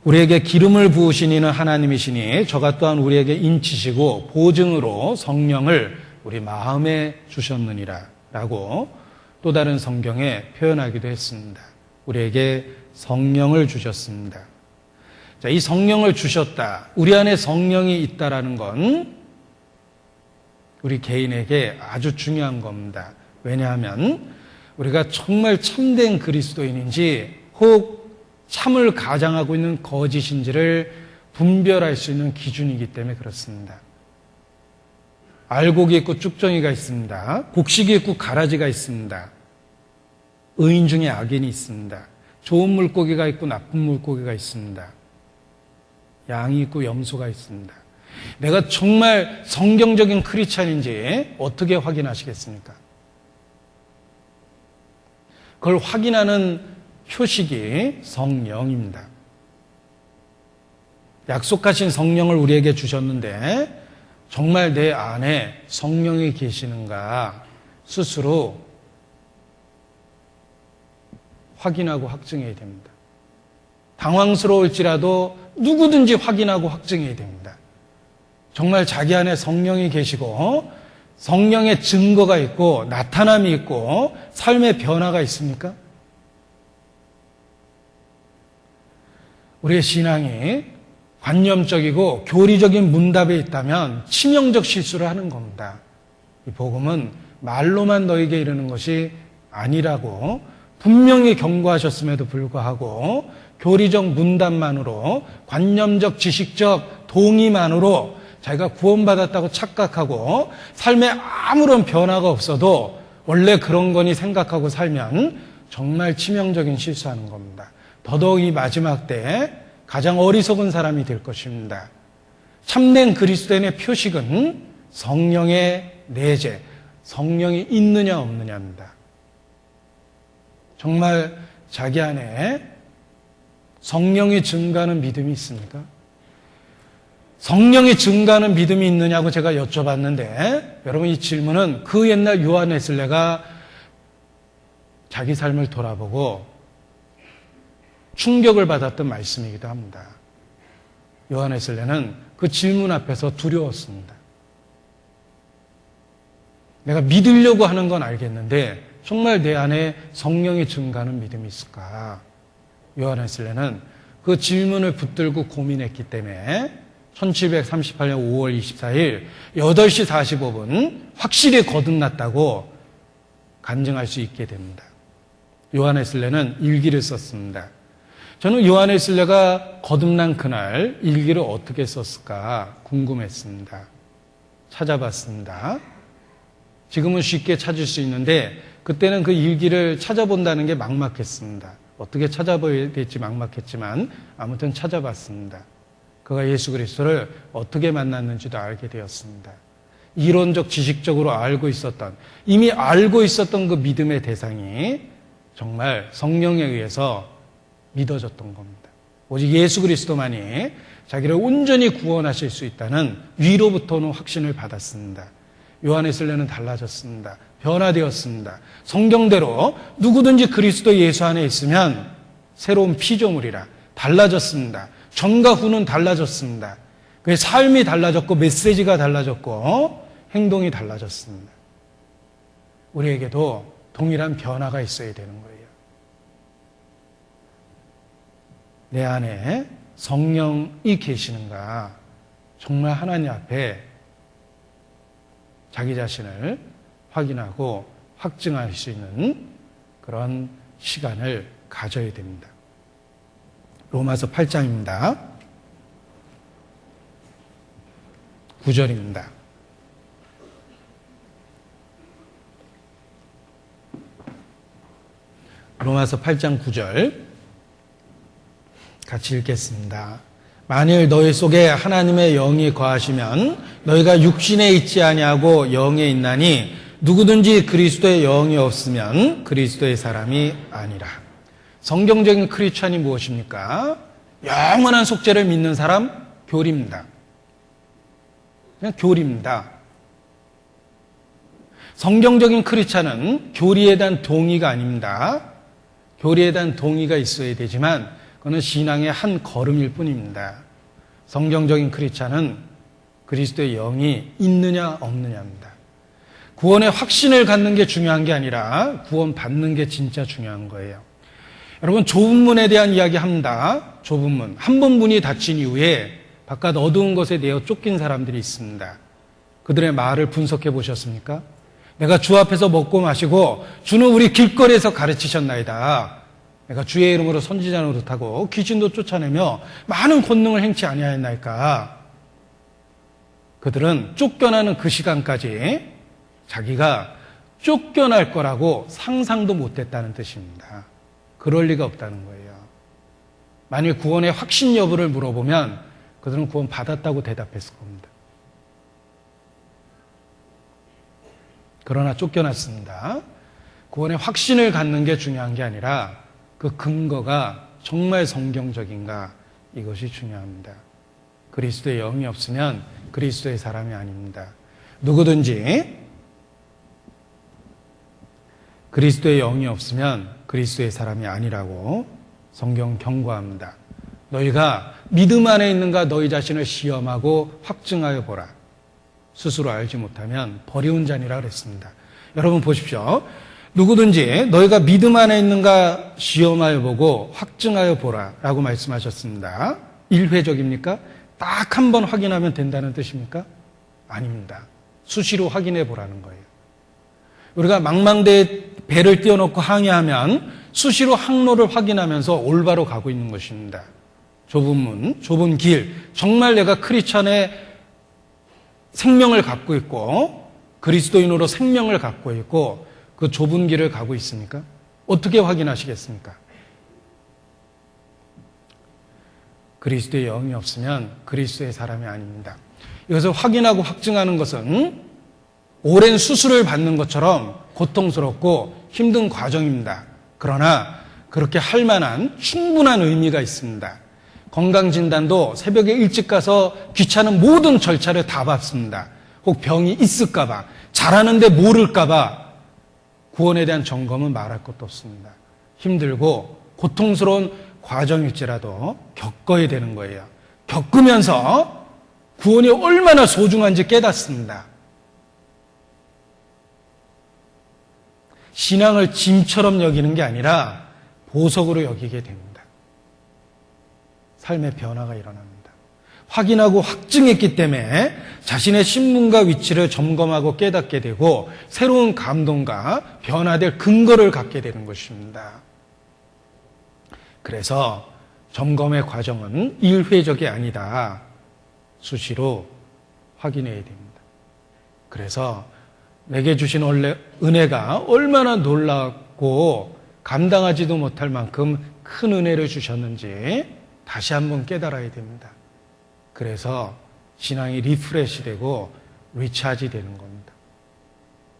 우리에게 기름을 부으신 이는 하나님이시니 저가 또한 우리에게 인치시고 보증으로 성령을 우리 마음에 주셨느니라 라고 또 다른 성경에 표현하기도 했습니다. 우리에게 성령을 주셨습니다. 자, 이 성령을 주셨다. 우리 안에 성령이 있다라는 건 우리 개인에게 아주 중요한 겁니다. 왜냐하면 우리가 정말 참된 그리스도인인지 혹 참을 가장하고 있는 거짓인지를 분별할 수 있는 기준이기 때문에 그렇습니다. 알곡이 있고 쭉정이가 있습니다. 곡식이 있고 가라지가 있습니다. 의인 중에 악인이 있습니다. 좋은 물고기가 있고 나쁜 물고기가 있습니다. 양이 있고 염소가 있습니다. 내가 정말 성경적인 크리스찬인지 어떻게 확인하시겠습니까? 그걸 확인하는 표식이 성령입니다. 약속하신 성령을 우리에게 주셨는데 정말 내 안에 성령이 계시는가 스스로 확인하고 확증해야 됩니다. 당황스러울지라도 누구든지 확인하고 확증해야 됩니다. 정말 자기 안에 성령이 계시고 성령의 증거가 있고 나타남이 있고 삶의 변화가 있습니까? 우리의 신앙이 관념적이고 교리적인 문답에 있다면 치명적 실수를 하는 겁니다. 이 복음은 말로만 너에게 이르는 것이 아니라고 분명히 경고하셨음에도 불구하고 교리적 문답만으로 관념적 지식적 동의만으로 자기가 구원받았다고 착각하고 삶에 아무런 변화가 없어도 원래 그런 거니 생각하고 살면 정말 치명적인 실수하는 겁니다. 더더욱 이 마지막 때에 가장 어리석은 사람이 될 것입니다. 참된 그리스도인의 표식은 성령의 내재, 성령이 있느냐 없느냐입니다. 정말 자기 안에 성령이 증가하는 믿음이 있습니까? 성령이 증가하는 믿음이 있느냐고 제가 여쭤봤는데 여러분 이 질문은 그 옛날 요한 웨슬레가 자기 삶을 돌아보고 충격을 받았던 말씀이기도 합니다. 요한 웨슬레는 그 질문 앞에서 두려웠습니다. 내가 믿으려고 하는 건 알겠는데 정말 내 안에 성령이 증가하는 믿음이 있을까? 요한 웨슬레는 그 질문을 붙들고 고민했기 때문에 1738년 5월 24일 8시 45분 확실히 거듭났다고 간증할 수 있게 됩니다. 요한 웨슬레는 일기를 썼습니다. 저는 요한 웨슬레가 거듭난 그날 일기를 어떻게 썼을까 궁금했습니다. 찾아봤습니다. 지금은 쉽게 찾을 수 있는데 그때는 그 일기를 찾아본다는 게 막막했습니다. 어떻게 찾아봐야 될지 막막했지만 아무튼 찾아봤습니다. 그가 예수 그리스도를 어떻게 만났는지도 알게 되었습니다. 이론적 지식적으로 알고 있었던 이미 알고 있었던 그 믿음의 대상이 정말 성령에 의해서 믿어졌던 겁니다. 오직 예수 그리스도만이 자기를 온전히 구원하실 수 있다는 위로부터 오는 확신을 받았습니다. 요한 웨슬레는 달라졌습니다. 변화되었습니다. 성경대로 누구든지 그리스도 예수 안에 있으면 새로운 피조물이라 달라졌습니다. 전과 후는 달라졌습니다. 그의 삶이 달라졌고 메시지가 달라졌고 행동이 달라졌습니다. 우리에게도 동일한 변화가 있어야 되는 거예요. 내 안에 성령이 계시는가? 정말 하나님 앞에 자기 자신을 확인하고 확증할 수 있는 그런 시간을 가져야 됩니다. 로마서 8장입니다. 9절입니다. 로마서 8장 9절 같이 읽겠습니다. 만일 너희 속에 하나님의 영이 거하시면 너희가 육신에 있지 아니하고 영에 있나니 누구든지 그리스도의 영이 없으면 그리스도의 사람이 아니라. 성경적인 크리스찬이 무엇입니까? 영원한 속죄를 믿는 사람, 교리입니다. 그냥 교리입니다. 성경적인 크리스찬은 교리에 대한 동의가 아닙니다. 교리에 대한 동의가 있어야 되지만 그건 신앙의 한 걸음일 뿐입니다. 성경적인 크리스찬은 그리스도의 영이 있느냐 없느냐입니다. 구원의 확신을 갖는 게 중요한 게 아니라 구원 받는 게 진짜 중요한 거예요. 여러분 좁은 문에 대한 이야기 합니다. 좁은 문. 한 번 문이 닫힌 이후에 바깥 어두운 곳에 내어 쫓긴 사람들이 있습니다. 그들의 말을 분석해 보셨습니까? 내가 주 앞에서 먹고 마시고 주는 우리 길거리에서 가르치셨나이다. 내가 주의 이름으로 선지자 노릇하고 귀신도 쫓아내며 많은 권능을 행치 아니하였나이까. 그들은 쫓겨나는 그 시간까지 자기가 쫓겨날 거라고 상상도 못했다는 뜻입니다. 그럴 리가 없다는 거예요. 만일 구원의 확신 여부를 물어보면 그들은 구원 받았다고 대답했을 겁니다. 그러나 쫓겨났습니다. 구원의 확신을 갖는 게 중요한 게 아니라 그 근거가 정말 성경적인가 이것이 중요합니다. 그리스도의 영이 없으면 그리스도의 사람이 아닙니다. 누구든지 그리스도의 영이 없으면 그리스도의 사람이 아니라고 성경 경고합니다. 너희가 믿음 안에 있는가 너희 자신을 시험하고 확증하여 보라. 스스로 알지 못하면 버리운 자니라 그랬습니다. 여러분 보십시오. 누구든지 너희가 믿음 안에 있는가 시험하여 보고 확증하여 보라 라고 말씀하셨습니다. 일회적입니까? 딱 한 번 확인하면 된다는 뜻입니까? 아닙니다. 수시로 확인해 보라는 거예요. 우리가 망망대해 배를 띄워놓고 항해하면 수시로 항로를 확인하면서 올바로 가고 있는 것입니다. 좁은 문, 좁은 길, 정말 내가 크리스천의 생명을 갖고 있고 그리스도인으로 생명을 갖고 있고 그 좁은 길을 가고 있습니까? 어떻게 확인하시겠습니까? 그리스도의 영이 없으면 그리스도의 사람이 아닙니다. 이것을 확인하고 확증하는 것은 오랜 수술을 받는 것처럼 고통스럽고 힘든 과정입니다. 그러나 그렇게 할 만한 충분한 의미가 있습니다. 건강진단도 새벽에 일찍 가서 귀찮은 모든 절차를 다 밟습니다. 혹 병이 있을까봐, 잘하는데 모를까봐 구원에 대한 점검은 말할 것도 없습니다. 힘들고 고통스러운 과정일지라도 겪어야 되는 거예요. 겪으면서 구원이 얼마나 소중한지 깨닫습니다. 신앙을 짐처럼 여기는 게 아니라 보석으로 여기게 됩니다. 삶의 변화가 일어납니다. 확인하고 확증했기 때문에 자신의 신분과 위치를 점검하고 깨닫게 되고 새로운 감동과 변화될 근거를 갖게 되는 것입니다. 그래서 점검의 과정은 일회적이 아니다. 수시로 확인해야 됩니다. 그래서 내게 주신 은혜가 얼마나 놀랍고 감당하지도 못할 만큼 큰 은혜를 주셨는지 다시 한번 깨달아야 됩니다. 그래서 신앙이 리프레시 되고 리차지 되는 겁니다.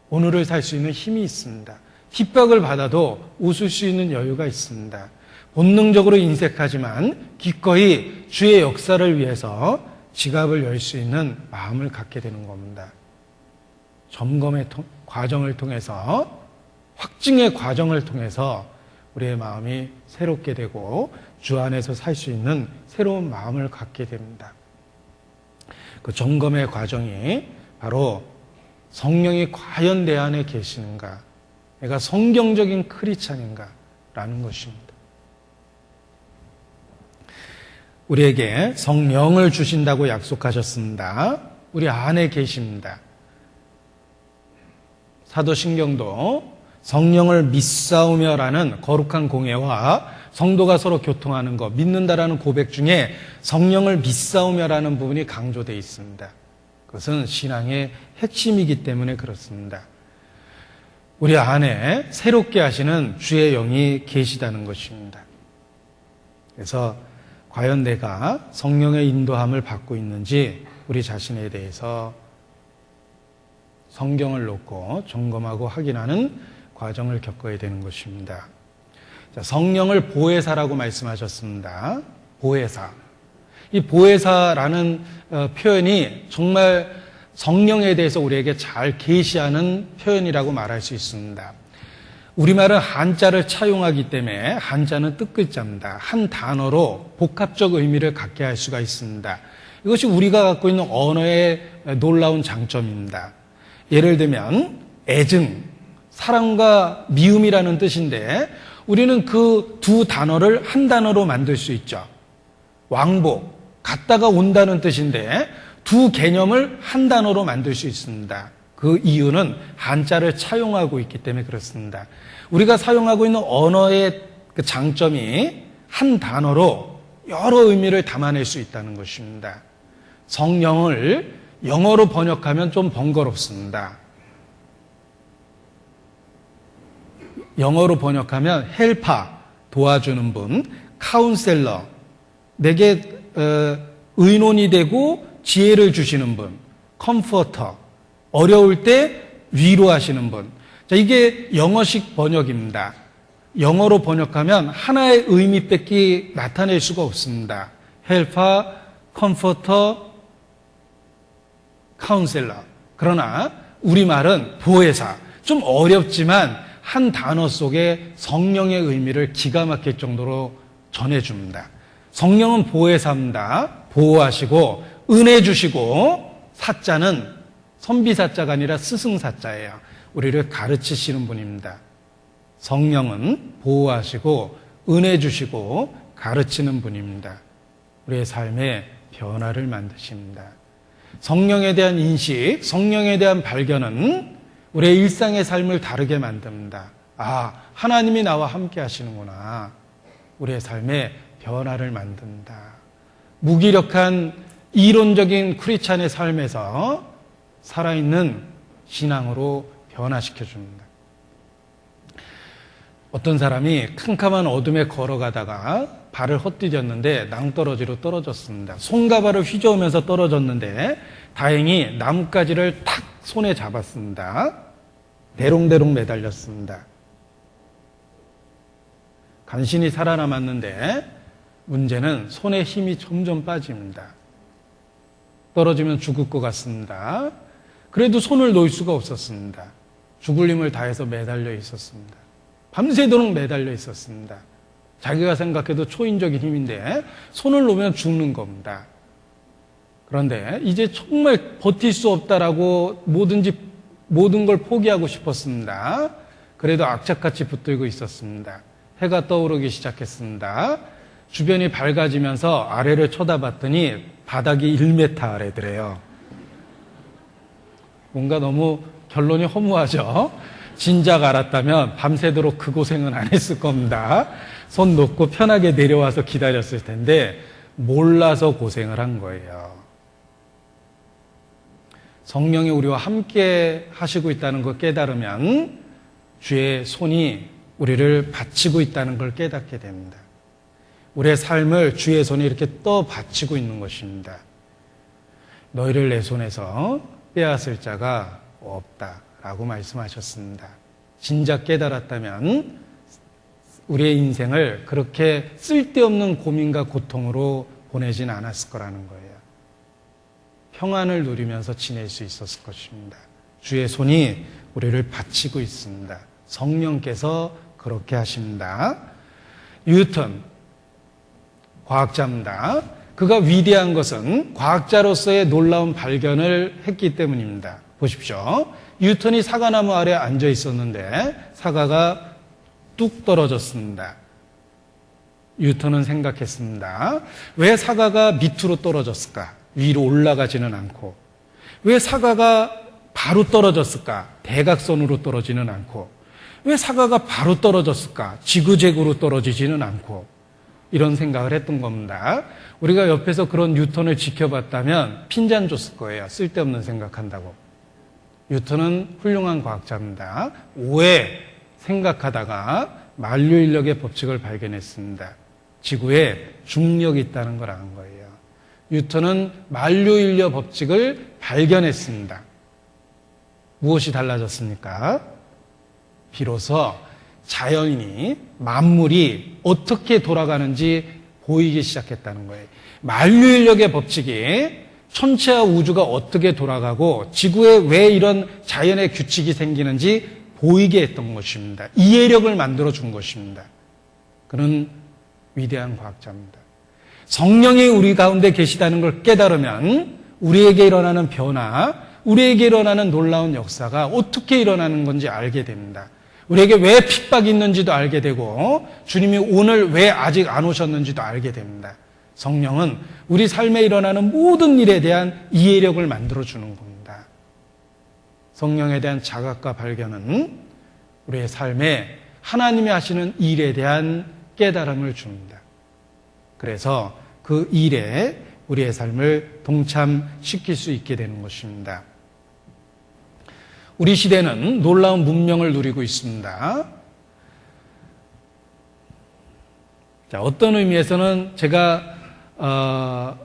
오늘을 살 수 있는 힘이 있습니다. 핍박을 받아도 웃을 수 있는 여유가 있습니다. 본능적으로 인색하지만 기꺼이 주의 역사를 위해서 지갑을 열 수 있는 마음을 갖게 되는 겁니다. 점검의 과정을 통해서 확증의 과정을 통해서 우리의 마음이 새롭게 되고 주 안에서 살 수 있는 새로운 마음을 갖게 됩니다. 그 점검의 과정이 바로 성령이 과연 내 안에 계시는가, 내가 성경적인 크리스찬인가 라는 것입니다. 우리에게 성령을 주신다고 약속하셨습니다. 우리 안에 계십니다. 사도신경도 성령을 믿사오며라는 거룩한 공예와 성도가 서로 교통하는 것, 믿는다라는 고백 중에 성령을 믿사오며라는 부분이 강조되어 있습니다. 그것은 신앙의 핵심이기 때문에 그렇습니다. 우리 안에 새롭게 하시는 주의 영이 계시다는 것입니다. 그래서 과연 내가 성령의 인도함을 받고 있는지 우리 자신에 대해서 성경을 놓고 점검하고 확인하는 과정을 겪어야 되는 것입니다. 자, 성령을 보혜사라고 말씀하셨습니다. 보혜사. 이 보혜사라는 표현이 정말 성령에 대해서 우리에게 잘 계시하는 표현이라고 말할 수 있습니다. 우리말은 한자를 차용하기 때문에 한자는 뜻글자입니다. 한 단어로 복합적 의미를 갖게 할 수가 있습니다. 이것이 우리가 갖고 있는 언어의 놀라운 장점입니다. 예를 들면 애증, 사랑과 미움이라는 뜻인데 우리는 그 두 단어를 한 단어로 만들 수 있죠. 왕복, 갔다가 온다는 뜻인데 두 개념을 한 단어로 만들 수 있습니다. 그 이유는 한자를 차용하고 있기 때문에 그렇습니다. 우리가 사용하고 있는 언어의 그 장점이 한 단어로 여러 의미를 담아낼 수 있다는 것입니다. 성령을 영어로 번역하면 좀 번거롭습니다. 영어로 번역하면 헬파, 도와주는 분, 카운셀러, 내게 의논이 되고 지혜를 주시는 분, 컴포터, 어려울 때 위로하시는 분. 자, 이게 영어식 번역입니다. 영어로 번역하면 하나의 의미밖에 나타낼 수가 없습니다. 헬파, 컴포터, 카운셀러. 그러나 우리말은 보혜사. 좀 어렵지만 한 단어 속에 성령의 의미를 기가 막힐 정도로 전해줍니다. 성령은 보혜사입니다. 보호하시고 은혜 주시고 사자는 선비사자가 아니라 스승사자예요. 우리를 가르치시는 분입니다. 성령은 보호하시고 은혜 주시고 가르치는 분입니다. 우리의 삶에 변화를 만드십니다. 성령에 대한 인식, 성령에 대한 발견은 우리의 일상의 삶을 다르게 만듭니다. 아, 하나님이 나와 함께 하시는구나. 우리의 삶에 변화를 만든다. 무기력한 이론적인 크리스찬의 삶에서 살아있는 신앙으로 변화시켜줍니다. 어떤 사람이 캄캄한 어둠에 걸어가다가 발을 헛디뎠는데 낭떠러지로 떨어졌습니다. 손과 발을 휘저으면서 떨어졌는데 다행히 나뭇가지를 탁 손에 잡았습니다. 대롱대롱 매달렸습니다. 간신히 살아남았는데 문제는 손에 힘이 점점 빠집니다. 떨어지면 죽을 것 같습니다. 그래도 손을 놓을 수가 없었습니다. 죽을 힘을 다해서 매달려 있었습니다. 밤새도록 매달려 있었습니다. 자기가 생각해도 초인적인 힘인데 손을 놓으면 죽는 겁니다. 그런데 이제 정말 버틸 수 없다라고 모든 걸 포기하고 싶었습니다. 그래도 악착같이 붙들고 있었습니다. 해가 떠오르기 시작했습니다. 주변이 밝아지면서 아래를 쳐다봤더니 바닥이 1m 아래더래요. 뭔가 너무 결론이 허무하죠? 진작 알았다면 밤새도록 그 고생은 안 했을 겁니다. 손 놓고 편하게 내려와서 기다렸을 텐데 몰라서 고생을 한 거예요. 성령이 우리와 함께 하시고 있다는 걸 깨달으면 주의 손이 우리를 받치고 있다는 걸 깨닫게 됩니다. 우리의 삶을 주의 손이 이렇게 받치고 있는 것입니다. 너희를 내 손에서 빼앗을 자가 없다라고 말씀하셨습니다. 진작 깨달았다면 우리의 인생을 그렇게 쓸데없는 고민과 고통으로 보내진 않았을 거라는 거예요. 평안을 누리면서 지낼 수 있었을 것입니다. 주의 손이 우리를 받치고 있습니다. 성령께서 그렇게 하십니다. 뉴턴, 과학자입니다. 그가 위대한 것은 과학자로서의 놀라운 발견을 했기 때문입니다. 보십시오. 뉴턴이 사과나무 아래 앉아 있었는데 사과가 뚝 떨어졌습니다. 뉴턴은 생각했습니다. 왜 사과가 밑으로 떨어졌을까? 위로 올라가지는 않고. 왜 사과가 바로 떨어졌을까? 대각선으로 떨어지는 않고. 왜 사과가 바로 떨어졌을까? 지그재그로 떨어지지는 않고. 이런 생각을 했던 겁니다. 우리가 옆에서 그런 뉴턴을 지켜봤다면 핀잔 줬을 거예요. 쓸데없는 생각한다고. 뉴턴은 훌륭한 과학자입니다. 오해 생각하다가 만류인력의 법칙을 발견했습니다. 지구에 중력이 있다는 걸 안 거예요. 뉴턴은 만류인력 법칙을 발견했습니다. 무엇이 달라졌습니까? 비로소 자연이, 만물이 어떻게 돌아가는지 보이기 시작했다는 거예요. 만류인력의 법칙이 천체와 우주가 어떻게 돌아가고 지구에 왜 이런 자연의 규칙이 생기는지 보이게 했던 것입니다. 이해력을 만들어준 것입니다. 그는 위대한 과학자입니다. 성령이 우리 가운데 계시다는 걸 깨달으면 우리에게 일어나는 변화, 우리에게 일어나는 놀라운 역사가 어떻게 일어나는 건지 알게 됩니다. 우리에게 왜 핍박이 있는지도 알게 되고 주님이 오늘 왜 아직 안 오셨는지도 알게 됩니다. 성령은 우리 삶에 일어나는 모든 일에 대한 이해력을 만들어주는 겁니다. 성령에 대한 자각과 발견은 우리의 삶에 하나님이 하시는 일에 대한 깨달음을 줍니다. 그래서 그 일에 우리의 삶을 동참시킬 수 있게 되는 것입니다. 우리 시대는 놀라운 문명을 누리고 있습니다. 자, 어떤 의미에서는 제가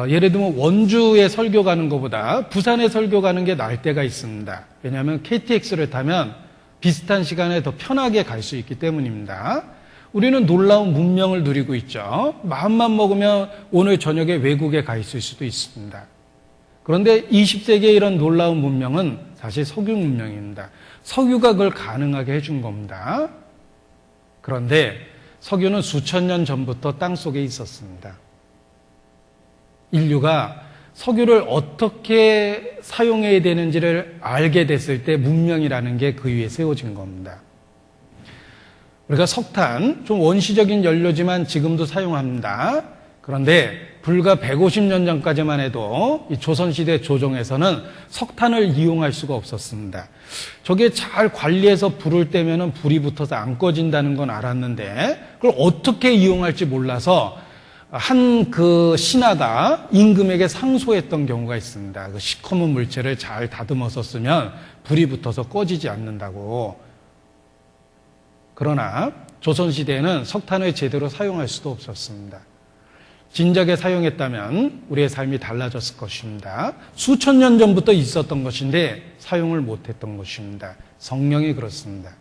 예를 들면 원주에 설교 가는 것보다 부산에 설교 가는 게 나을 때가 있습니다. 왜냐하면 KTX를 타면 비슷한 시간에 더 편하게 갈 수 있기 때문입니다. 우리는 놀라운 문명을 누리고 있죠. 마음만 먹으면 오늘 저녁에 외국에 가 있을 수도 있습니다. 그런데 20세기의 이런 놀라운 문명은 사실 석유 문명입니다. 석유가 그걸 가능하게 해준 겁니다. 그런데 석유는 수천 년 전부터 땅속에 있었습니다. 인류가 석유를 어떻게 사용해야 되는지를 알게 됐을 때 문명이라는 게 그 위에 세워진 겁니다. 우리가 석탄, 좀 원시적인 연료지만 지금도 사용합니다. 그런데 불과 150년 전까지만 해도 이 조선시대 조정에서는 석탄을 이용할 수가 없었습니다. 저게 잘 관리해서 불을 떼면은 불이 붙어서 안 꺼진다는 건 알았는데 그걸 어떻게 이용할지 몰라서 한 그 신하가 임금에게 상소했던 경우가 있습니다. 그 시커먼 물체를 잘 다듬어서 쓰면 불이 붙어서 꺼지지 않는다고. 그러나 조선시대에는 석탄을 제대로 사용할 수도 없었습니다. 진작에 사용했다면 우리의 삶이 달라졌을 것입니다. 수천 년 전부터 있었던 것인데 사용을 못했던 것입니다. 성령이 그렇습니다.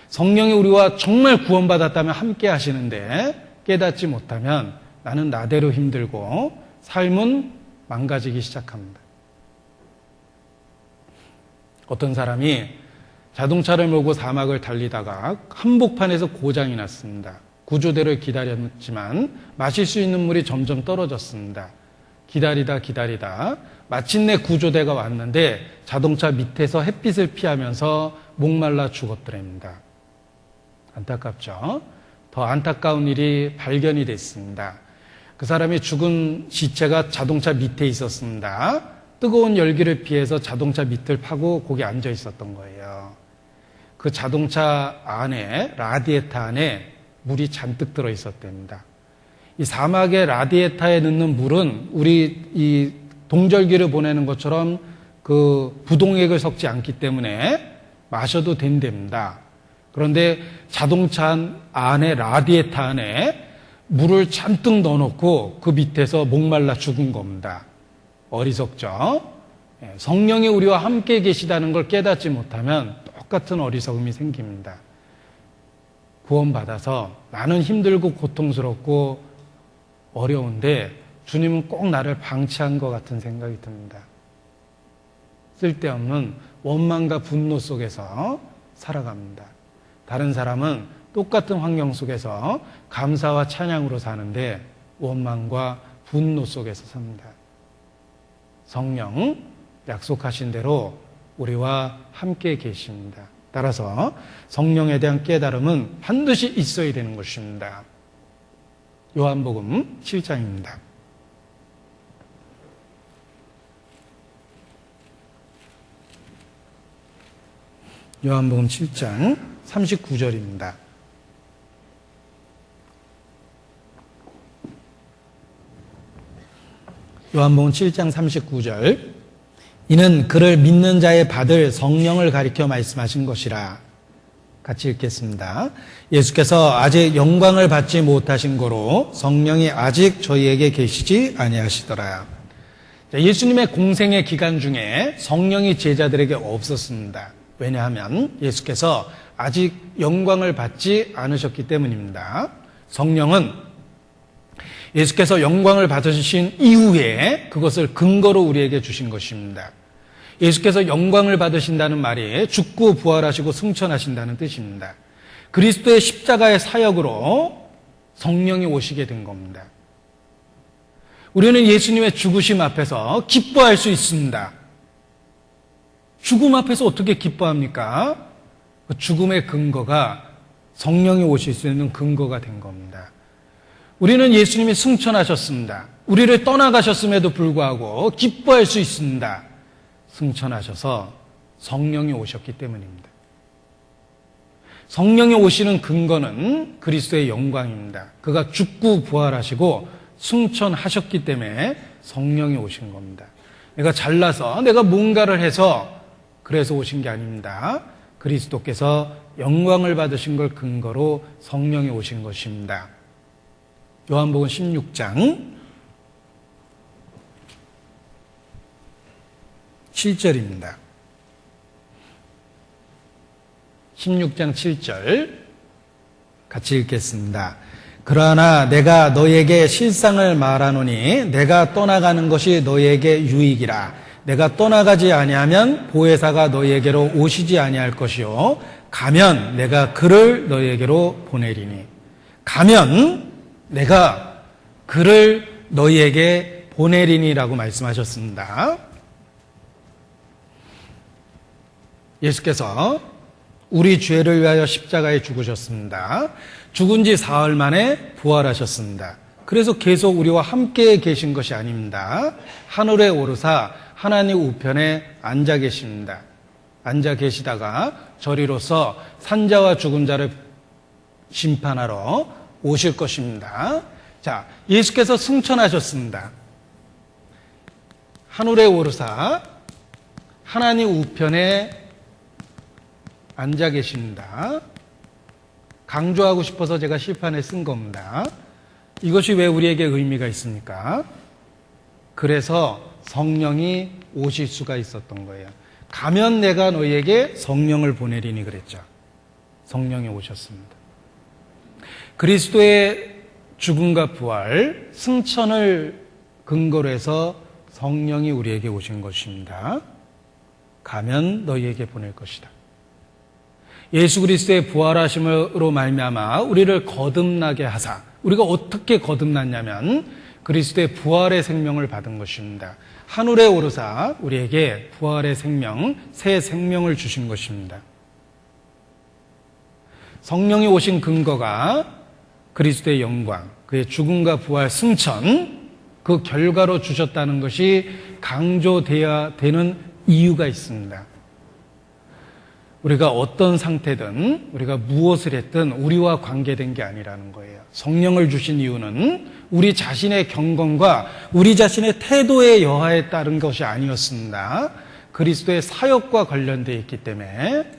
성령이 우리와 정말 구원받았다면 함께 하시는데 깨닫지 못하면 나는 나대로 힘들고 삶은 망가지기 시작합니다. 어떤 사람이 자동차를 몰고 사막을 달리다가 한복판에서 고장이 났습니다. 구조대를 기다렸지만 마실 수 있는 물이 점점 떨어졌습니다. 기다리다 마침내 구조대가 왔는데 자동차 밑에서 햇빛을 피하면서 목말라 죽었더랍니다. 안타깝죠? 더 안타까운 일이 발견이 됐습니다. 그 사람이 죽은 시체가 자동차 밑에 있었습니다. 뜨거운 열기를 피해서 자동차 밑을 파고 거기 앉아 있었던 거예요. 그 자동차 안에, 라디에이터 안에 물이 잔뜩 들어 있었답니다. 이 사막의 라디에이터에 넣는 물은 우리 이 동절기를 보내는 것처럼 그 부동액을 섞지 않기 때문에 마셔도 된답니다. 그런데 자동차 안에, 라디에이터 안에 물을 잔뜩 넣어놓고 그 밑에서 목말라 죽은 겁니다. 어리석죠? 성령이 우리와 함께 계시다는 걸 깨닫지 못하면 똑같은 어리석음이 생깁니다. 구원받아서 나는 힘들고 고통스럽고 어려운데 주님은 꼭 나를 방치한 것 같은 생각이 듭니다. 쓸데없는 원망과 분노 속에서 살아갑니다. 다른 사람은 똑같은 환경 속에서 감사와 찬양으로 사는데 원망과 분노 속에서 삽니다. 성령 약속하신 대로 우리와 함께 계십니다. 따라서 성령에 대한 깨달음은 반드시 있어야 되는 것입니다. 요한복음 7장입니다. 요한복음 7장 39절입니다. 요한복음 7장 39절. 이는 그를 믿는 자의 받을 성령을 가리켜 말씀하신 것이라. 같이 읽겠습니다. 예수께서 아직 영광을 받지 못하신 거로 성령이 아직 저희에게 계시지 아니하시더라. 예수님의 공생의 기간 중에 성령이 제자들에게 없었습니다. 왜냐하면 예수께서 아직 영광을 받지 않으셨기 때문입니다. 성령은 예수께서 영광을 받으신 이후에 그것을 근거로 우리에게 주신 것입니다. 예수께서 영광을 받으신다는 말이 죽고 부활하시고 승천하신다는 뜻입니다. 그리스도의 십자가의 사역으로 성령이 오시게 된 겁니다. 우리는 예수님의 죽으심 앞에서 기뻐할 수 있습니다. 죽음 앞에서 어떻게 기뻐합니까? 그 죽음의 근거가 성령이 오실 수 있는 근거가 된 겁니다. 우리는 예수님이 승천하셨습니다. 우리를 떠나가셨음에도 불구하고 기뻐할 수 있습니다. 승천하셔서 성령이 오셨기 때문입니다. 성령이 오시는 근거는 그리스도의 영광입니다. 그가 죽고 부활하시고 승천하셨기 때문에 성령이 오신 겁니다. 내가 잘나서 내가 뭔가를 해서 그래서 오신 게 아닙니다. 그리스도께서 영광을 받으신 걸 근거로 성령이 오신 것입니다. 요한복음 16장 7절입니다. 16장 7절 같이 읽겠습니다. 그러나 내가 너에게 실상을 말하노니 내가 떠나가는 것이 너에게 유익이라. 내가 떠나가지 아니하면 보혜사가 너에게로 오시지 아니할 것이요 가면 내가 그를 너에게로 보내리니. 가면 내가 그를 너희에게 보내리니라고 말씀하셨습니다. 예수께서 우리 죄를 위하여 십자가에 죽으셨습니다. 죽은 지 사흘 만에 부활하셨습니다. 그래서 계속 우리와 함께 계신 것이 아닙니다. 하늘에 오르사 하나님 우편에 앉아 계십니다. 앉아 계시다가 저리로서 산자와 죽은 자를 심판하러 오실 것입니다. 자, 예수께서 승천하셨습니다. 하늘에 오르사 하나님 우편에 앉아 계십니다. 강조하고 싶어서 제가 실판에 쓴 겁니다. 이것이 왜 우리에게 의미가 있습니까? 그래서 성령이 오실 수가 있었던 거예요. 가면 내가 너희에게 성령을 보내리니 그랬죠. 성령이 오셨습니다. 그리스도의 죽음과 부활, 승천을 근거로 해서 성령이 우리에게 오신 것입니다. 가면 너희에게 보낼 것이다. 예수 그리스도의 부활하심으로 말미암아 우리를 거듭나게 하사, 우리가 어떻게 거듭났냐면 그리스도의 부활의 생명을 받은 것입니다. 하늘에 오르사 우리에게 부활의 생명, 새 생명을 주신 것입니다. 성령이 오신 근거가 그리스도의 영광, 그의 죽음과 부활, 승천, 그 결과로 주셨다는 것이 강조되어야 되는 이유가 있습니다. 우리가 어떤 상태든 우리가 무엇을 했든 우리와 관계된 게 아니라는 거예요. 성령을 주신 이유는 우리 자신의 경건과 우리 자신의 태도의 여하에 따른 것이 아니었습니다. 그리스도의 사역과 관련되어 있기 때문에,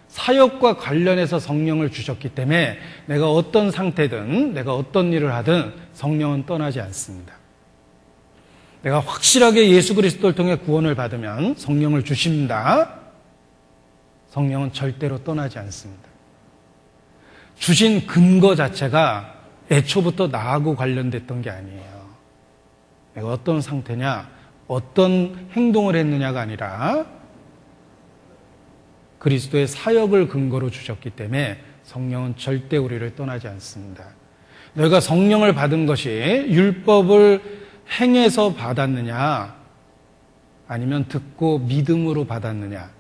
사역과 관련해서 성령을 주셨기 때문에 내가 어떤 상태든 내가 어떤 일을 하든 성령은 떠나지 않습니다. 내가 확실하게 예수 그리스도를 통해 구원을 받으면 성령을 주십니다. 성령은 절대로 떠나지 않습니다. 주신 근거 자체가 애초부터 나하고 관련됐던 게 아니에요. 내가 어떤 상태냐, 어떤 행동을 했느냐가 아니라 그리스도의 사역을 근거로 주셨기 때문에 성령은 절대 우리를 떠나지 않습니다. 너희가 성령을 받은 것이 율법을 행해서 받았느냐, 아니면 듣고 믿음으로 받았느냐?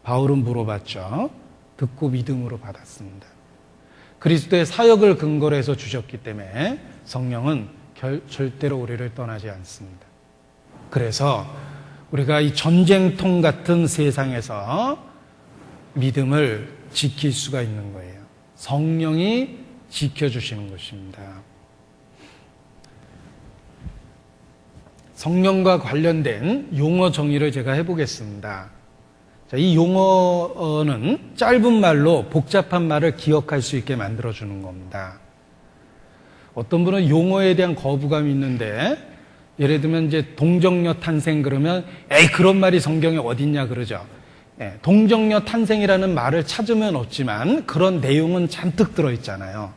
바울은 물어봤죠. 듣고 믿음으로 받았습니다. 그리스도의 사역을 근거로 해서 주셨기 때문에 성령은 절대로 우리를 떠나지 않습니다. 그래서 우리가 이 전쟁통 같은 세상에서 믿음을 지킬 수가 있는 거예요. 성령이 지켜주시는 것입니다. 성령과 관련된 용어 정의를 제가 해보겠습니다. 자, 이 용어는 짧은 말로 복잡한 말을 기억할 수 있게 만들어주는 겁니다. 어떤 분은 용어에 대한 거부감이 있는데, 예를 들면 이제 동정녀 탄생 그러면 에이 그런 말이 성경에 어딨냐 그러죠. 동정녀 탄생이라는 말을 찾으면 없지만 그런 내용은 잔뜩 들어있잖아요.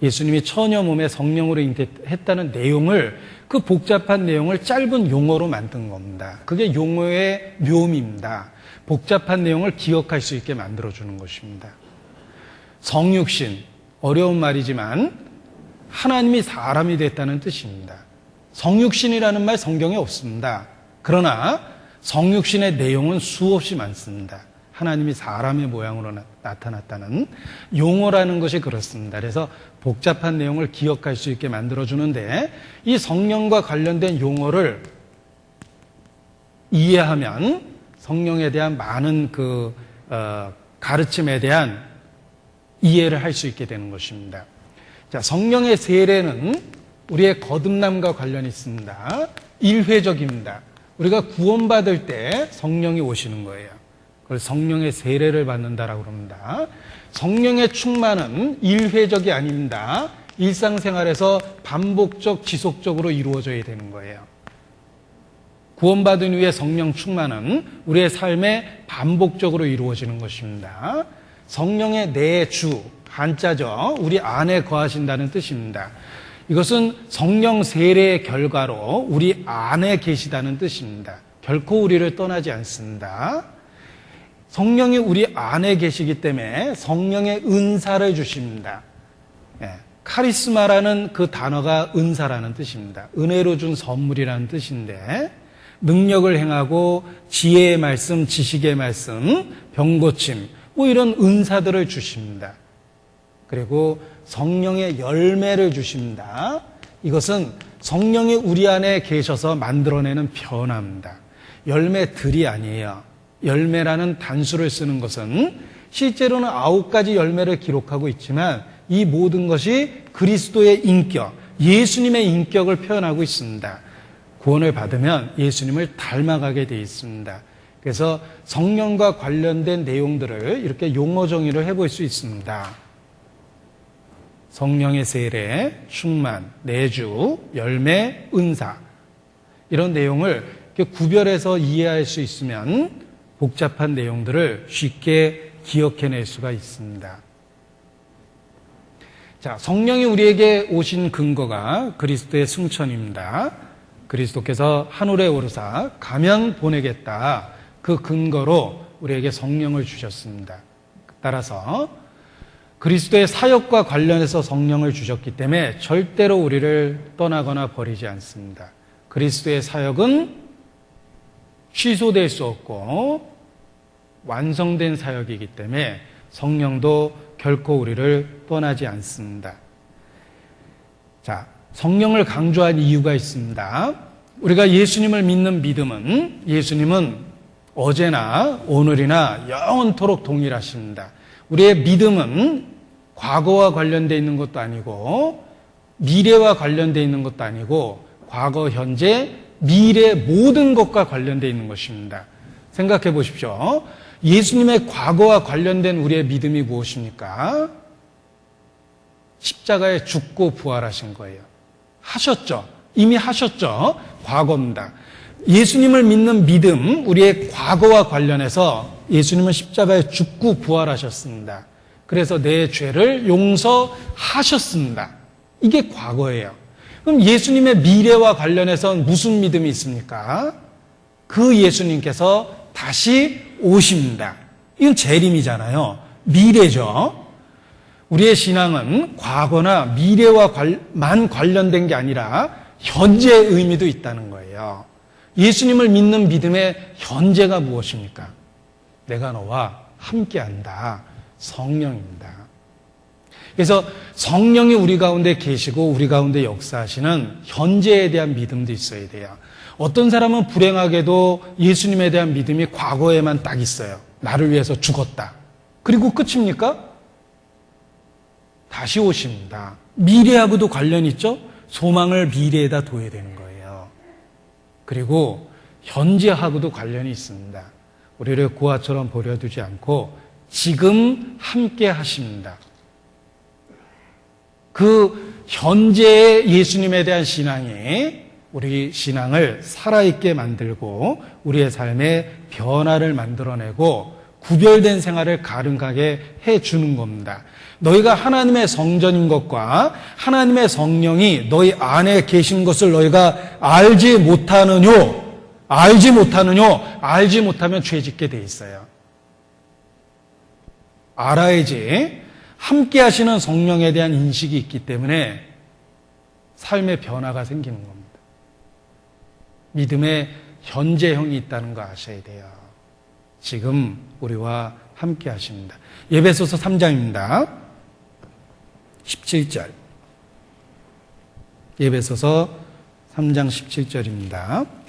예수님이 처녀 몸에 성령으로 잉태했다는 내용을, 그 복잡한 내용을 짧은 용어로 만든 겁니다. 그게 용어의 묘미입니다. 복잡한 내용을 기억할 수 있게 만들어주는 것입니다. 성육신, 어려운 말이지만 하나님이 사람이 됐다는 뜻입니다. 성육신이라는 말 성경에 없습니다. 그러나 성육신의 내용은 수없이 많습니다. 하나님이 사람의 모양으로 나타났다는 용어라는 것이 그렇습니다. 그래서 복잡한 내용을 기억할 수 있게 만들어주는데, 이 성령과 관련된 용어를 이해하면 성령에 대한 많은 가르침에 대한 이해를 할 수 있게 되는 것입니다. 자, 성령의 세례는 우리의 거듭남과 관련이 있습니다. 일회적입니다. 우리가 구원받을 때 성령이 오시는 거예요. 그걸 성령의 세례를 받는다라고 합니다. 성령의 충만은 일회적이 아닙니다. 일상생활에서 반복적, 지속적으로 이루어져야 되는 거예요. 구원받은 후에 성령 충만은 우리의 삶에 반복적으로 이루어지는 것입니다. 성령의 내주, 한자죠. 우리 안에 거하신다는 뜻입니다. 이것은 성령 세례의 결과로 우리 안에 계시다는 뜻입니다. 결코 우리를 떠나지 않습니다. 성령이 우리 안에 계시기 때문에 성령의 은사를 주십니다. 카리스마라는 그 단어가 은사라는 뜻입니다. 은혜로 준 선물이라는 뜻인데, 능력을 행하고 지혜의 말씀, 지식의 말씀, 병고침, 뭐 이런 은사들을 주십니다. 그리고 성령의 열매를 주십니다. 이것은 성령이 우리 안에 계셔서 만들어내는 변화입니다. 열매들이 아니에요. 열매라는 단수를 쓰는 것은 실제로는 9가지 열매를 기록하고 있지만 이 모든 것이 그리스도의 인격, 예수님의 인격을 표현하고 있습니다. 구원을 받으면 예수님을 닮아가게 되어 있습니다. 그래서 성령과 관련된 내용들을 이렇게 용어 정의를 해볼 수 있습니다. 성령의 세례, 충만, 내주, 열매, 은사 이런 내용을 이렇게 구별해서 이해할 수 있으면 복잡한 내용들을 쉽게 기억해낼 수가 있습니다. 자, 성령이 우리에게 오신 근거가 그리스도의 승천입니다. 그리스도께서 하늘에 오르사 가면 보내겠다. 그 근거로 우리에게 성령을 주셨습니다. 따라서 그리스도의 사역과 관련해서 성령을 주셨기 때문에 절대로 우리를 떠나거나 버리지 않습니다. 그리스도의 사역은 취소될 수 없고 완성된 사역이기 때문에 성령도 결코 우리를 떠나지 않습니다. 자, 성령을 강조한 이유가 있습니다. 우리가 예수님을 믿는 믿음은 예수님은 어제나 오늘이나 영원토록 동일하십니다. 우리의 믿음은 과거와 관련되어 있는 것도 아니고 미래와 관련되어 있는 것도 아니고 과거, 현재, 미래 모든 것과 관련되어 있는 것입니다. 생각해 보십시오. 예수님의 과거와 관련된 우리의 믿음이 무엇입니까? 십자가에 죽고 부활하신 거예요. 하셨죠. 이미 하셨죠. 과거입니다. 예수님을 믿는 믿음, 우리의 과거와 관련해서 예수님은 십자가에 죽고 부활하셨습니다. 그래서 내 죄를 용서하셨습니다. 이게 과거예요. 그럼 예수님의 미래와 관련해서는 무슨 믿음이 있습니까? 그 예수님께서 다시 오십니다. 이건 재림이잖아요. 미래죠. 우리의 신앙은 과거나 미래와만 관련된 게 아니라 현재의 의미도 있다는 거예요. 예수님을 믿는 믿음의 현재가 무엇입니까? 내가 너와 함께한다. 성령입니다. 그래서 성령이 우리 가운데 계시고 우리 가운데 역사하시는 현재에 대한 믿음도 있어야 돼요. 어떤 사람은 불행하게도 예수님에 대한 믿음이 과거에만 딱 있어요. 나를 위해서 죽었다. 그리고 끝입니까? 다시 오십니다. 미래하고도 관련이 있죠? 소망을 미래에다 둬야 되는 거예요. 그리고 현재하고도 관련이 있습니다. 우리를 고아처럼 버려두지 않고 지금 함께 하십니다. 그 현재의 예수님에 대한 신앙이 우리 신앙을 살아있게 만들고 우리의 삶에 변화를 만들어내고 구별된 생활을 가능하게 해주는 겁니다. 너희가 하나님의 성전인 것과 하나님의 성령이 너희 안에 계신 것을 너희가 알지 못하느뇨? 알지 못하면 죄짓게 돼 있어요. 알아야지. 함께 하시는 성령에 대한 인식이 있기 때문에 삶의 변화가 생기는 겁니다. 믿음의 현재형이 있다는 거 아셔야 돼요. 지금 우리와 함께 하십니다. 에베소서 3장입니다. 17절. 에베소서 3장 17절입니다.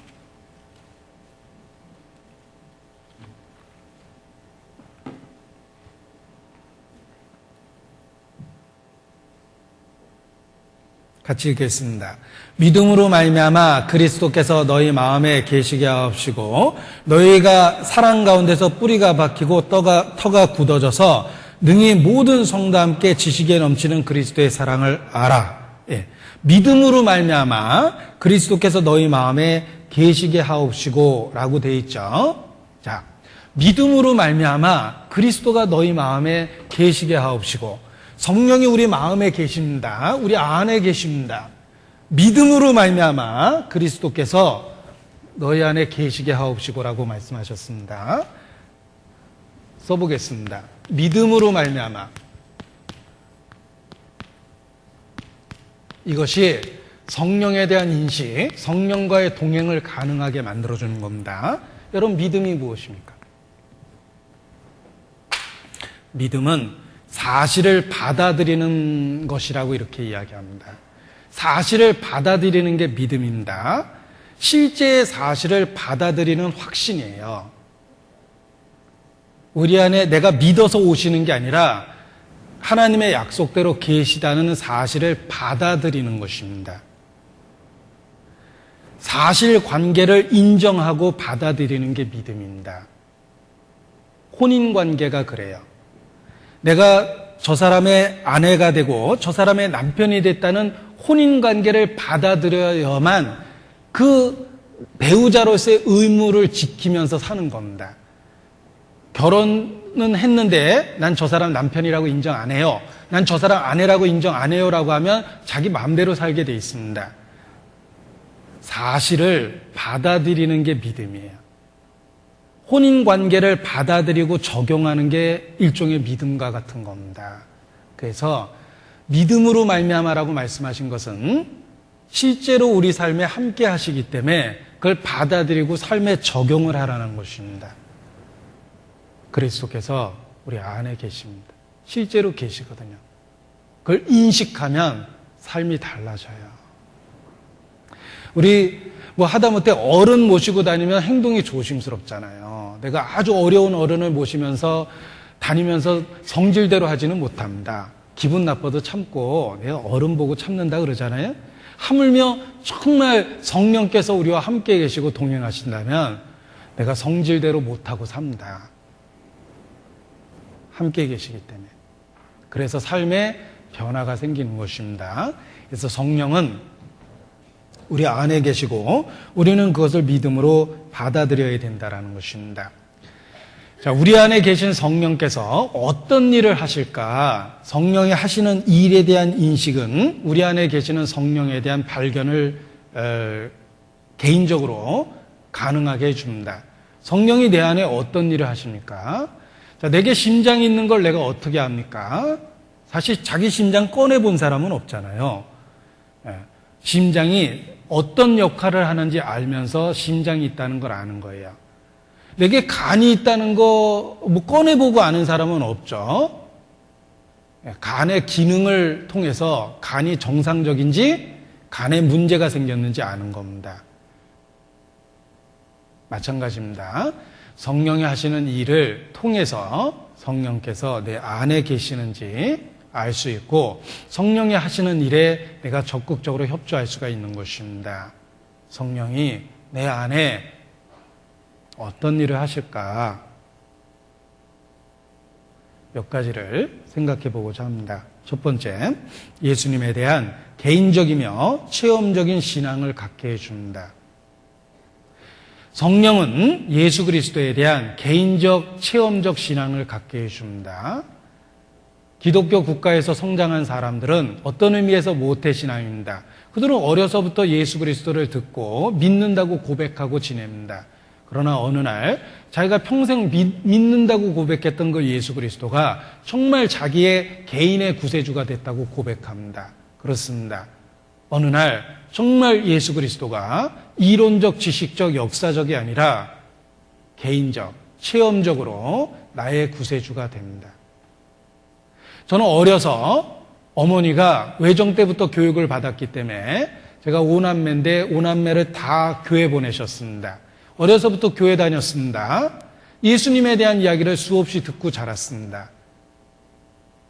같이 읽겠습니다. 믿음으로 말미암아 그리스도께서 너희 마음에 계시게 하옵시고 너희가 사랑 가운데서 뿌리가 박히고 터가 굳어져서 능히 모든 성도와 함께 지식에 넘치는 그리스도의 사랑을 알아. 예. 믿음으로 말미암아 그리스도께서 너희 마음에 계시게 하옵시고 라고 되어 있죠. 자, 믿음으로 말미암아 그리스도가 너희 마음에 계시게 하옵시고 성령이 우리 마음에 계십니다. 우리 안에 계십니다. 믿음으로 말미암아 그리스도께서 너희 안에 계시게 하옵시고라고 말씀하셨습니다. 써보겠습니다. 믿음으로 말미암아. 이것이 성령에 대한 인식, 성령과의 동행을 가능하게 만들어주는 겁니다. 여러분, 믿음이 무엇입니까? 믿음은 사실을 받아들이는 것이라고 이렇게 이야기합니다. 사실을 받아들이는 게 믿음입니다. 실제의 사실을 받아들이는 확신이에요. 우리 안에 내가 믿어서 오시는 게 아니라 하나님의 약속대로 계시다는 사실을 받아들이는 것입니다. 사실관계를 인정하고 받아들이는 게 믿음입니다. 혼인관계가 그래요. 내가 저 사람의 아내가 되고 저 사람의 남편이 됐다는 혼인관계를 받아들여야만 그 배우자로서의 의무를 지키면서 사는 겁니다. 결혼은 했는데 난 저 사람 남편이라고 인정 안 해요. 난 저 사람 아내라고 인정 안 해요 라고 하면 자기 마음대로 살게 돼 있습니다. 사실을 받아들이는 게 믿음이에요. 혼인관계를 받아들이고 적용하는 게 일종의 믿음과 같은 겁니다. 그래서 믿음으로 말미암아라고 말씀하신 것은 실제로 우리 삶에 함께 하시기 때문에 그걸 받아들이고 삶에 적용을 하라는 것입니다. 그리스도께서 우리 안에 계십니다. 실제로 계시거든요. 그걸 인식하면 삶이 달라져요. 우리 하다못해 어른 모시고 다니면 행동이 조심스럽잖아요. 내가 아주 어려운 어른을 모시면서 다니면서 성질대로 하지는 못합니다. 기분 나빠도 참고 내가 어른 보고 참는다 그러잖아요. 하물며 정말 성령께서 우리와 함께 계시고 동행하신다면 내가 성질대로 못하고 삽니다. 함께 계시기 때문에. 그래서 삶에 변화가 생기는 것입니다. 그래서 성령은 우리 안에 계시고 우리는 그것을 믿음으로 받아들여야 된다는 것입니다. 자, 우리 안에 계신 성령께서 어떤 일을 하실까? 성령이 하시는 일에 대한 인식은 우리 안에 계시는 성령에 대한 발견을 개인적으로 가능하게 해줍니다. 성령이 내 안에 어떤 일을 하십니까? 자, 내게 심장이 있는 걸 내가 어떻게 압니까? 사실 자기 심장 꺼내본 사람은 없잖아요. 심장이 어떤 역할을 하는지 알면서 심장이 있다는 걸 아는 거예요. 내게 간이 있다는 거 꺼내보고 아는 사람은 없죠. 간의 기능을 통해서 간이 정상적인지 간에 문제가 생겼는지 아는 겁니다. 마찬가지입니다. 성령이 하시는 일을 통해서 성령께서 내 안에 계시는지 알 수 있고 성령이 하시는 일에 내가 적극적으로 협조할 수가 있는 것입니다. 성령이 내 안에 어떤 일을 하실까? 몇 가지를 생각해 보고자 합니다. 첫 번째, 예수님에 대한 개인적이며 체험적인 신앙을 갖게 해줍니다. 성령은 예수 그리스도에 대한 개인적, 체험적 신앙을 갖게 해줍니다. 기독교 국가에서 성장한 사람들은 어떤 의미에서 모태신앙입니다. 그들은 어려서부터 예수 그리스도를 듣고 믿는다고 고백하고 지냅니다. 그러나 어느 날 자기가 평생 믿는다고 고백했던 그 예수 그리스도가 정말 자기의 개인의 구세주가 됐다고 고백합니다. 그렇습니다. 어느 날 정말 예수 그리스도가 이론적, 지식적, 역사적이 아니라 개인적, 체험적으로 나의 구세주가 됩니다. 저는 어려서 어머니가 외정 때부터 교육을 받았기 때문에 제가 5남매인데 5남매를 다 교회 보내셨습니다. 어려서부터 교회 다녔습니다. 예수님에 대한 이야기를 수없이 듣고 자랐습니다.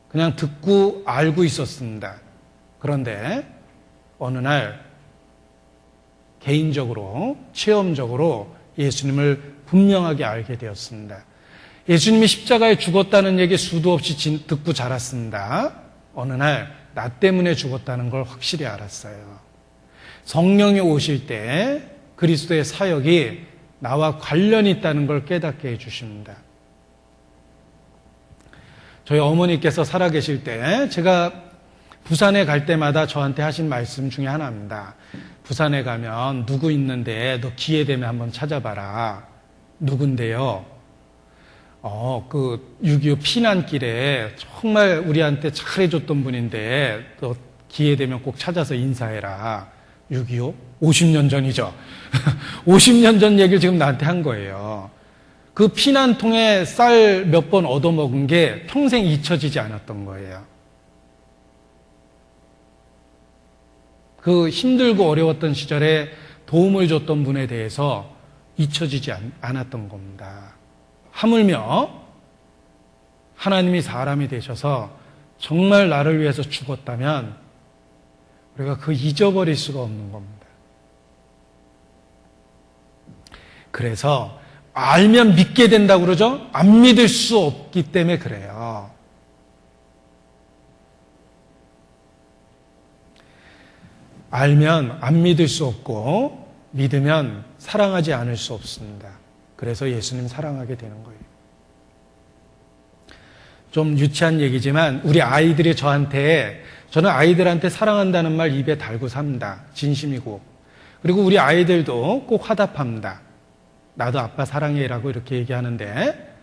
그냥 듣고 알고 있었습니다. 그런데 어느 날 개인적으로, 체험적으로 예수님을 분명하게 알게 되었습니다. 예수님이 십자가에 죽었다는 얘기 수도 없이 듣고 자랐습니다. 어느 날 나 때문에 죽었다는 걸 확실히 알았어요. 성령이 오실 때 그리스도의 사역이 나와 관련이 있다는 걸 깨닫게 해주십니다. 저희 어머니께서 살아계실 때 제가 부산에 갈 때마다 저한테 하신 말씀 중에 하나입니다. 부산에 가면 누구 있는데 너 기회 되면 한번 찾아봐라. 누군데요? 6.25 피난길에 정말 우리한테 잘해줬던 분인데 너 기회 되면 꼭 찾아서 인사해라. 6.25? 50년 전이죠. 50년 전 얘기를 지금 나한테 한 거예요. 그 피난통에 쌀 몇 번 얻어먹은 게 평생 잊혀지지 않았던 거예요. 그 힘들고 어려웠던 시절에 도움을 줬던 분에 대해서 잊혀지지 않았던 겁니다. 하물며 하나님이 사람이 되셔서 정말 나를 위해서 죽었다면 우리가 그 잊어버릴 수가 없는 겁니다. 그래서 알면 믿게 된다고 그러죠? 안 믿을 수 없기 때문에 그래요. 알면 안 믿을 수 없고 믿으면 사랑하지 않을 수 없습니다. 그래서 예수님 사랑하게 되는 거예요. 좀 유치한 얘기지만 우리 아이들이 저는 아이들한테 사랑한다는 말 입에 달고 삽니다. 진심이고. 그리고 우리 아이들도 꼭 화답합니다. 나도 아빠 사랑해라고 이렇게 얘기하는데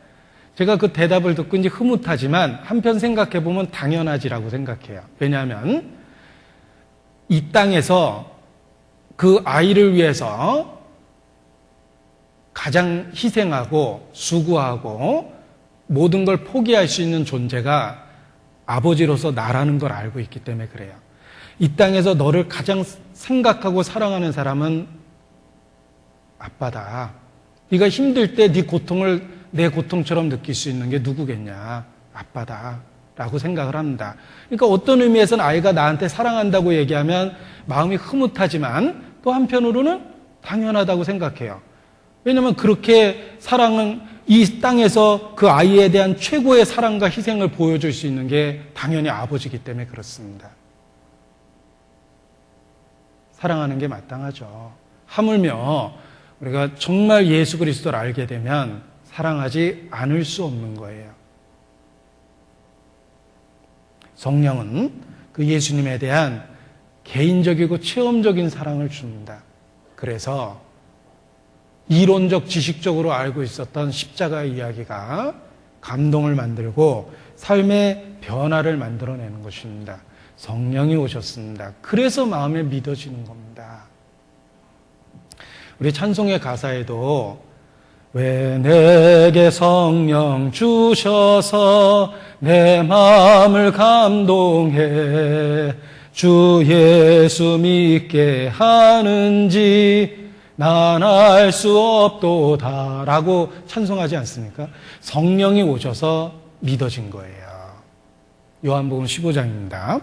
제가 그 대답을 듣고 이제 흐뭇하지만 한편 생각해보면 당연하지라고 생각해요. 왜냐하면 이 땅에서 그 아이를 위해서 가장 희생하고 수고하고 모든 걸 포기할 수 있는 존재가 아버지로서 나라는 걸 알고 있기 때문에 그래요. 이 땅에서 너를 가장 생각하고 사랑하는 사람은 아빠다. 네가 힘들 때 네 고통을 내 고통처럼 느낄 수 있는 게 누구겠냐? 아빠다. 라고 생각을 합니다. 그러니까 어떤 의미에서는 아이가 나한테 사랑한다고 얘기하면 마음이 흐뭇하지만 또 한편으로는 당연하다고 생각해요. 왜냐하면 그렇게 사랑은 이 땅에서 그 아이에 대한 최고의 사랑과 희생을 보여줄 수 있는 게 당연히 아버지이기 때문에 그렇습니다. 사랑하는 게 마땅하죠. 하물며 우리가 정말 예수 그리스도를 알게 되면 사랑하지 않을 수 없는 거예요. 성령은 그 예수님에 대한 개인적이고 체험적인 사랑을 줍니다. 그래서 이론적 지식적으로 알고 있었던 십자가의 이야기가 감동을 만들고 삶의 변화를 만들어내는 것입니다. 성령이 오셨습니다. 그래서 마음에 믿어지는 겁니다. 우리 찬송의 가사에도 왜 내게 성령 주셔서 내 마음을 감동해 주 예수 믿게 하는지 난 알 수 없도다 라고 찬송하지 않습니까? 성령이 오셔서 믿어진 거예요. 요한복음 15장입니다.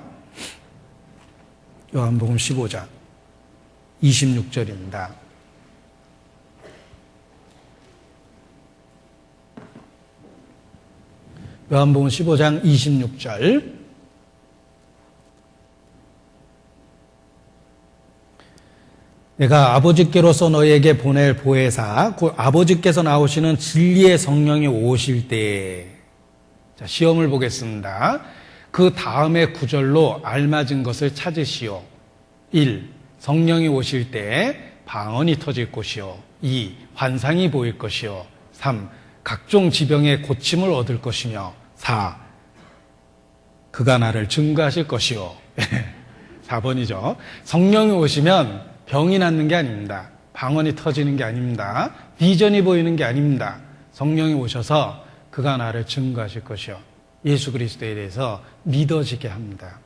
요한복음 15장 26절입니다. 요한복음 15장 26절 내가 아버지께로서 너희에게 보낼 보혜사 곧 아버지께서 나오시는 진리의 성령이 오실 때 자, 시험을 보겠습니다. 그 다음의 구절로 알맞은 것을 찾으시오. 1. 성령이 오실 때 방언이 터질 것이요. 2. 환상이 보일 것이요. 3. 각종 지병의 고침을 얻을 것이며 4. 그가 나를 증거하실 것이요. 4번이죠. 성령이 오시면 병이 낫는 게 아닙니다. 방언이 터지는 게 아닙니다. 비전이 보이는 게 아닙니다. 성령이 오셔서 그가 나를 증거하실 것이요. 예수 그리스도에 대해서 믿어지게 합니다.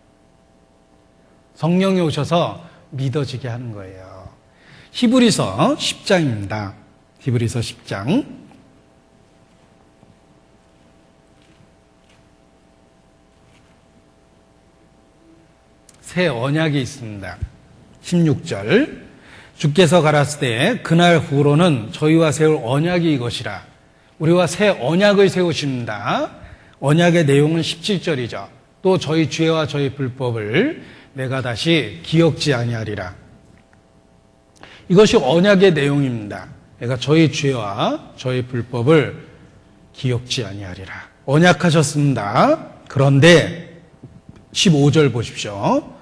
성령이 오셔서 믿어지게 하는 거예요. 히브리서 10장입니다. 히브리서 10장 새 언약이 있습니다. 16절 주께서 가라사대 그날 후로는 저희와 세울 언약이 이것이라. 우리와 새 언약을 세우십니다. 언약의 내용은 17절이죠. 또 저희 죄와 저희 불법을 내가 다시 기억지 아니하리라. 이것이 언약의 내용입니다. 내가 저희 죄와 저희 불법을 기억지 아니하리라. 언약하셨습니다. 그런데 15절 보십시오.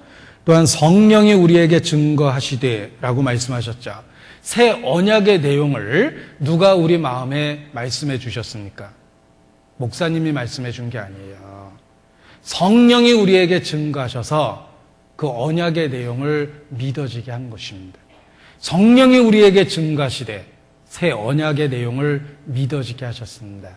또한 성령이 우리에게 증거하시되 라고 말씀하셨죠. 새 언약의 내용을 누가 우리 마음에 말씀해 주셨습니까? 목사님이 말씀해 준 게 아니에요. 성령이 우리에게 증거하셔서 그 언약의 내용을 믿어지게 한 것입니다. 성령이 우리에게 증거하시되 새 언약의 내용을 믿어지게 하셨습니다.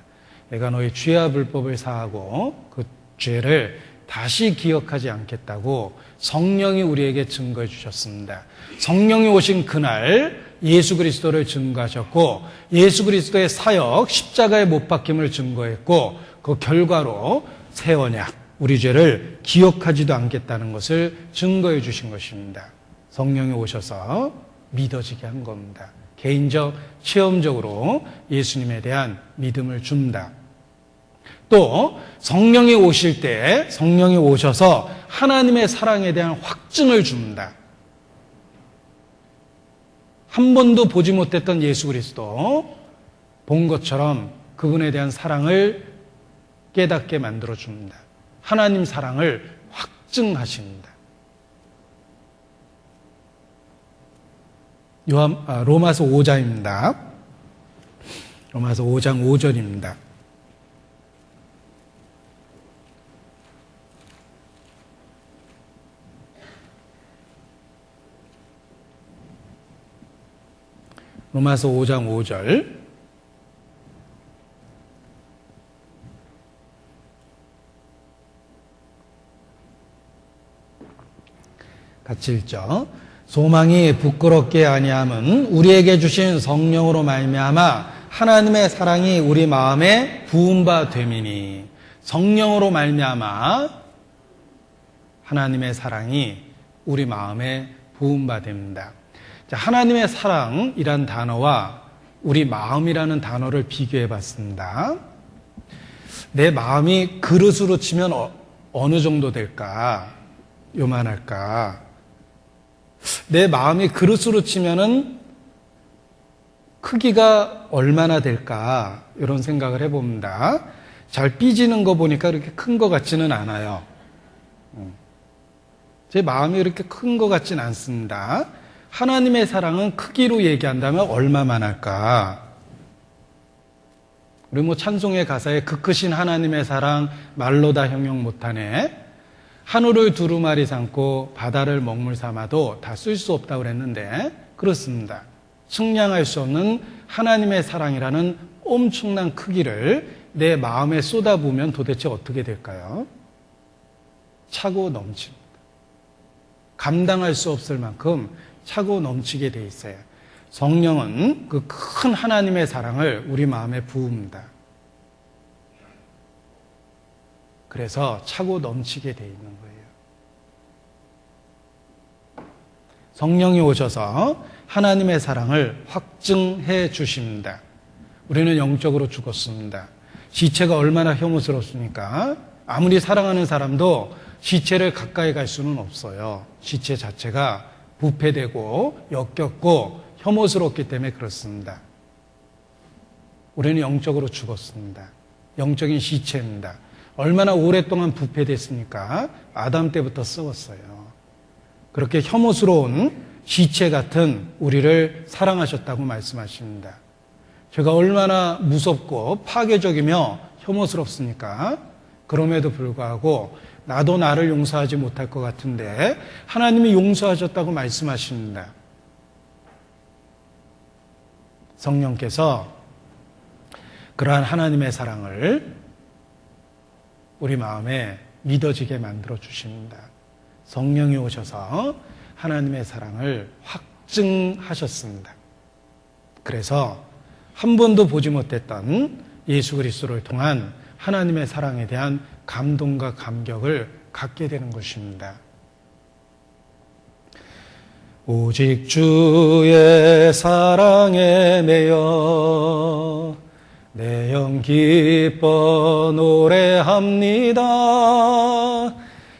내가 너의 죄와 불법을 사하고 그 죄를 다시 기억하지 않겠다고 성령이 우리에게 증거해 주셨습니다. 성령이 오신 그날 예수 그리스도를 증거하셨고 예수 그리스도의 사역, 십자가에 못 박힘을 증거했고 그 결과로 새 언약, 우리 죄를 기억하지도 않겠다는 것을 증거해 주신 것입니다. 성령이 오셔서 믿어지게 한 겁니다. 개인적, 체험적으로 예수님에 대한 믿음을 줍니다. 또 성령이 오실 때 성령이 오셔서 하나님의 사랑에 대한 확증을 줍니다. 한 번도 보지 못했던 예수 그리스도 본 것처럼 그분에 대한 사랑을 깨닫게 만들어 줍니다. 하나님 사랑을 확증하십니다. 로마서 5장입니다. 로마서 5장 5절입니다. 로마서 5장 5절. 같이 읽죠. 소망이 부끄럽게 아니함은 우리에게 주신 성령으로 말미암아 하나님의 사랑이 우리 마음에 부은 바 됨이니. 성령으로 말미암아 하나님의 사랑이 우리 마음에 부은 바 됩니다. 하나님의 사랑이란 단어와 우리 마음이라는 단어를 비교해 봤습니다. 내 마음이 그릇으로 치면 어느 정도 될까? 요만할까? 내 마음이 그릇으로 치면은 크기가 얼마나 될까? 이런 생각을 해봅니다. 잘 삐지는 거 보니까 그렇게 큰 것 같지는 않아요. 제 마음이 그렇게 큰 것 같지는 않습니다. 하나님의 사랑은 크기로 얘기한다면 얼마만 할까? 우리 찬송의 가사에 그 크신 하나님의 사랑 말로 다 형용 못하네. 하늘을 두루마리 삼고 바다를 먹물 삼아도 다 쓸 수 없다고 그랬는데 그렇습니다. 측량할 수 없는 하나님의 사랑이라는 엄청난 크기를 내 마음에 쏟아부으면 도대체 어떻게 될까요? 차고 넘칩니다. 감당할 수 없을 만큼 차고 넘치게 돼 있어요. 성령은 그 큰 하나님의 사랑을 우리 마음에 부읍니다. 그래서 차고 넘치게 돼 있는 거예요. 성령이 오셔서 하나님의 사랑을 확증해 주십니다. 우리는 영적으로 죽었습니다. 지체가 얼마나 혐오스럽습니까? 아무리 사랑하는 사람도 지체를 가까이 갈 수는 없어요. 지체 자체가 부패되고 역겹고 혐오스럽기 때문에 그렇습니다. 우리는 영적으로 죽었습니다. 영적인 시체입니다. 얼마나 오랫동안 부패됐습니까? 아담 때부터 썩었어요. 그렇게 혐오스러운 시체 같은 우리를 사랑하셨다고 말씀하십니다. 제가 얼마나 무섭고 파괴적이며 혐오스럽습니까? 그럼에도 불구하고 나도 나를 용서하지 못할 것 같은데 하나님이 용서하셨다고 말씀하십니다. 성령께서 그러한 하나님의 사랑을 우리 마음에 믿어지게 만들어 주십니다. 성령이 오셔서 하나님의 사랑을 확증하셨습니다. 그래서 한 번도 보지 못했던 예수 그리스도를 통한 하나님의 사랑에 대한 감동과 감격을 갖게 되는 것입니다. 오직 주의 사랑에 매여 내 영 기뻐 노래합니다.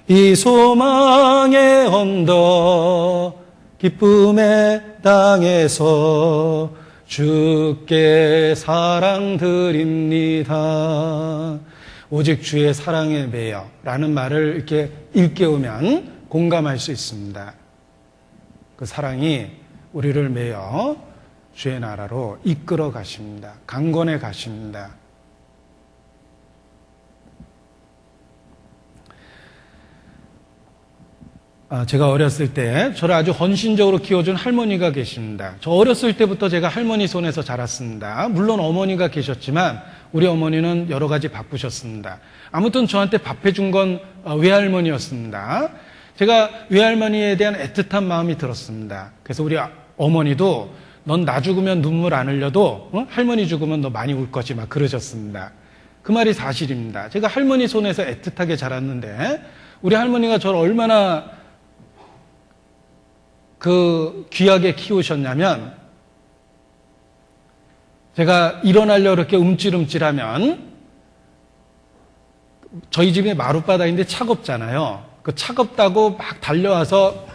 이 소망의 언덕 기쁨의 땅에서 주께 사랑 드립니다. 오직 주의 사랑에 매여 라는 말을 이렇게 일깨우면 공감할 수 있습니다. 그 사랑이 우리를 매여 주의 나라로 이끌어 가십니다. 강건해 가십니다. 제가 어렸을 때 저를 아주 헌신적으로 키워준 할머니가 계십니다. 저 어렸을 때부터 제가 할머니 손에서 자랐습니다. 물론 어머니가 계셨지만 우리 어머니는 여러 가지 바쁘셨습니다. 아무튼 저한테 밥해준 건 외할머니였습니다. 제가 외할머니에 대한 애틋한 마음이 들었습니다. 그래서 우리 어머니도 넌 나 죽으면 눈물 안 흘려도 할머니 죽으면 너 많이 울 거지 막 그러셨습니다. 그 말이 사실입니다. 제가 할머니 손에서 애틋하게 자랐는데 우리 할머니가 저를 얼마나 귀하게 키우셨냐면 제가 일어나려고 이렇게 움찔움찔하면 저희 집에 마룻바닥인데 차갑잖아요. 그 차갑다고 막 달려와서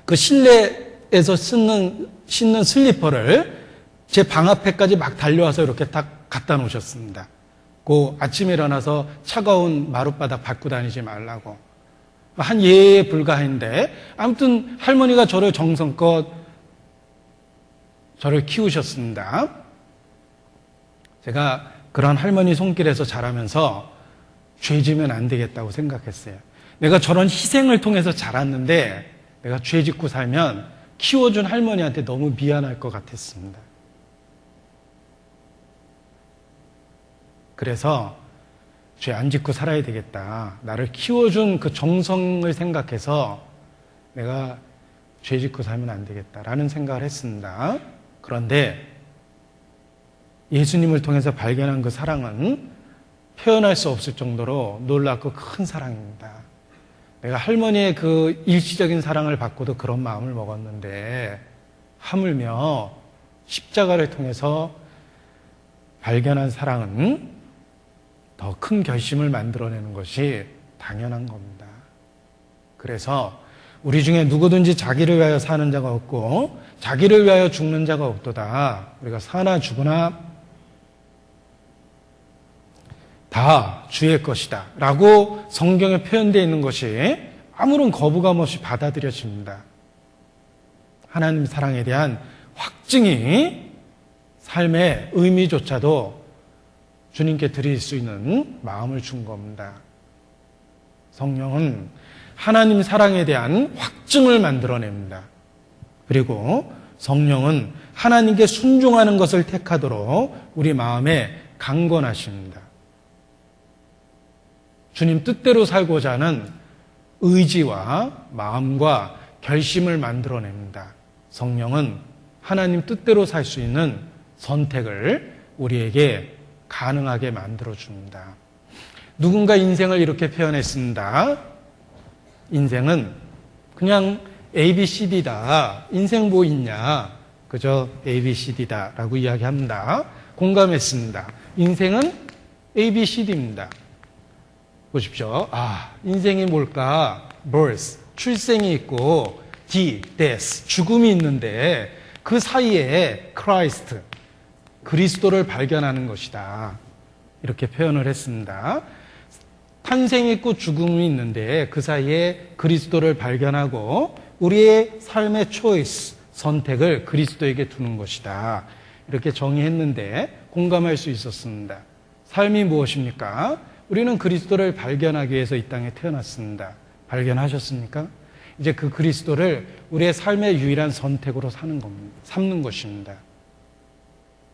그 실내에서 신는 슬리퍼를 제 방 앞에까지 막 달려와서 이렇게 딱 갖다 놓으셨습니다. 그 아침에 일어나서 차가운 마룻바닥 밟고 다니지 말라고. 한 예에 불과한데 아무튼 할머니가 저를 정성껏 저를 키우셨습니다. 제가 그런 할머니 손길에서 자라면서 죄 지면 안 되겠다고 생각했어요. 내가 저런 희생을 통해서 자랐는데 내가 죄 짓고 살면 키워준 할머니한테 너무 미안할 것 같았습니다. 그래서 죄 안 짓고 살아야 되겠다. 나를 키워준 그 정성을 생각해서 내가 죄 짓고 살면 안 되겠다라는 생각을 했습니다. 그런데 예수님을 통해서 발견한 그 사랑은 표현할 수 없을 정도로 놀랍고 큰 사랑입니다. 내가 할머니의 그 일시적인 사랑을 받고도 그런 마음을 먹었는데 하물며 십자가를 통해서 발견한 사랑은 더 큰 결심을 만들어내는 것이 당연한 겁니다. 그래서 우리 중에 누구든지 자기를 위하여 사는 자가 없고 자기를 위하여 죽는 자가 없도다. 우리가 사나 죽으나 다 주의 것이다 라고 성경에 표현되어 있는 것이 아무런 거부감 없이 받아들여집니다. 하나님 사랑에 대한 확증이 삶의 의미조차도 주님께 드릴 수 있는 마음을 준 겁니다. 성령은 하나님 사랑에 대한 확증을 만들어냅니다. 그리고 성령은 하나님께 순종하는 것을 택하도록 우리 마음에 강권하십니다. 주님 뜻대로 살고자 하는 의지와 마음과 결심을 만들어냅니다. 성령은 하나님 뜻대로 살 수 있는 선택을 우리에게 가능하게 만들어줍니다. 누군가 인생을 이렇게 표현했습니다. 인생은 그냥 ABCD다. 인생 뭐 있냐. 그저 ABCD다 라고 이야기합니다. 공감했습니다. 인생은 ABCD입니다. 보십시오. 인생이 뭘까? birth, 출생이 있고 D, death, 죽음이 있는데 그 사이에 Christ, 그리스도를 발견하는 것이다. 이렇게 표현을 했습니다. 탄생이 있고 죽음이 있는데 그 사이에 그리스도를 발견하고 우리의 삶의 choice, 선택을 그리스도에게 두는 것이다. 이렇게 정의했는데 공감할 수 있었습니다. 삶이 무엇입니까? 우리는 그리스도를 발견하기 위해서 이 땅에 태어났습니다. 발견하셨습니까? 이제 그 그리스도를 우리의 삶의 유일한 선택으로 삼는 것입니다.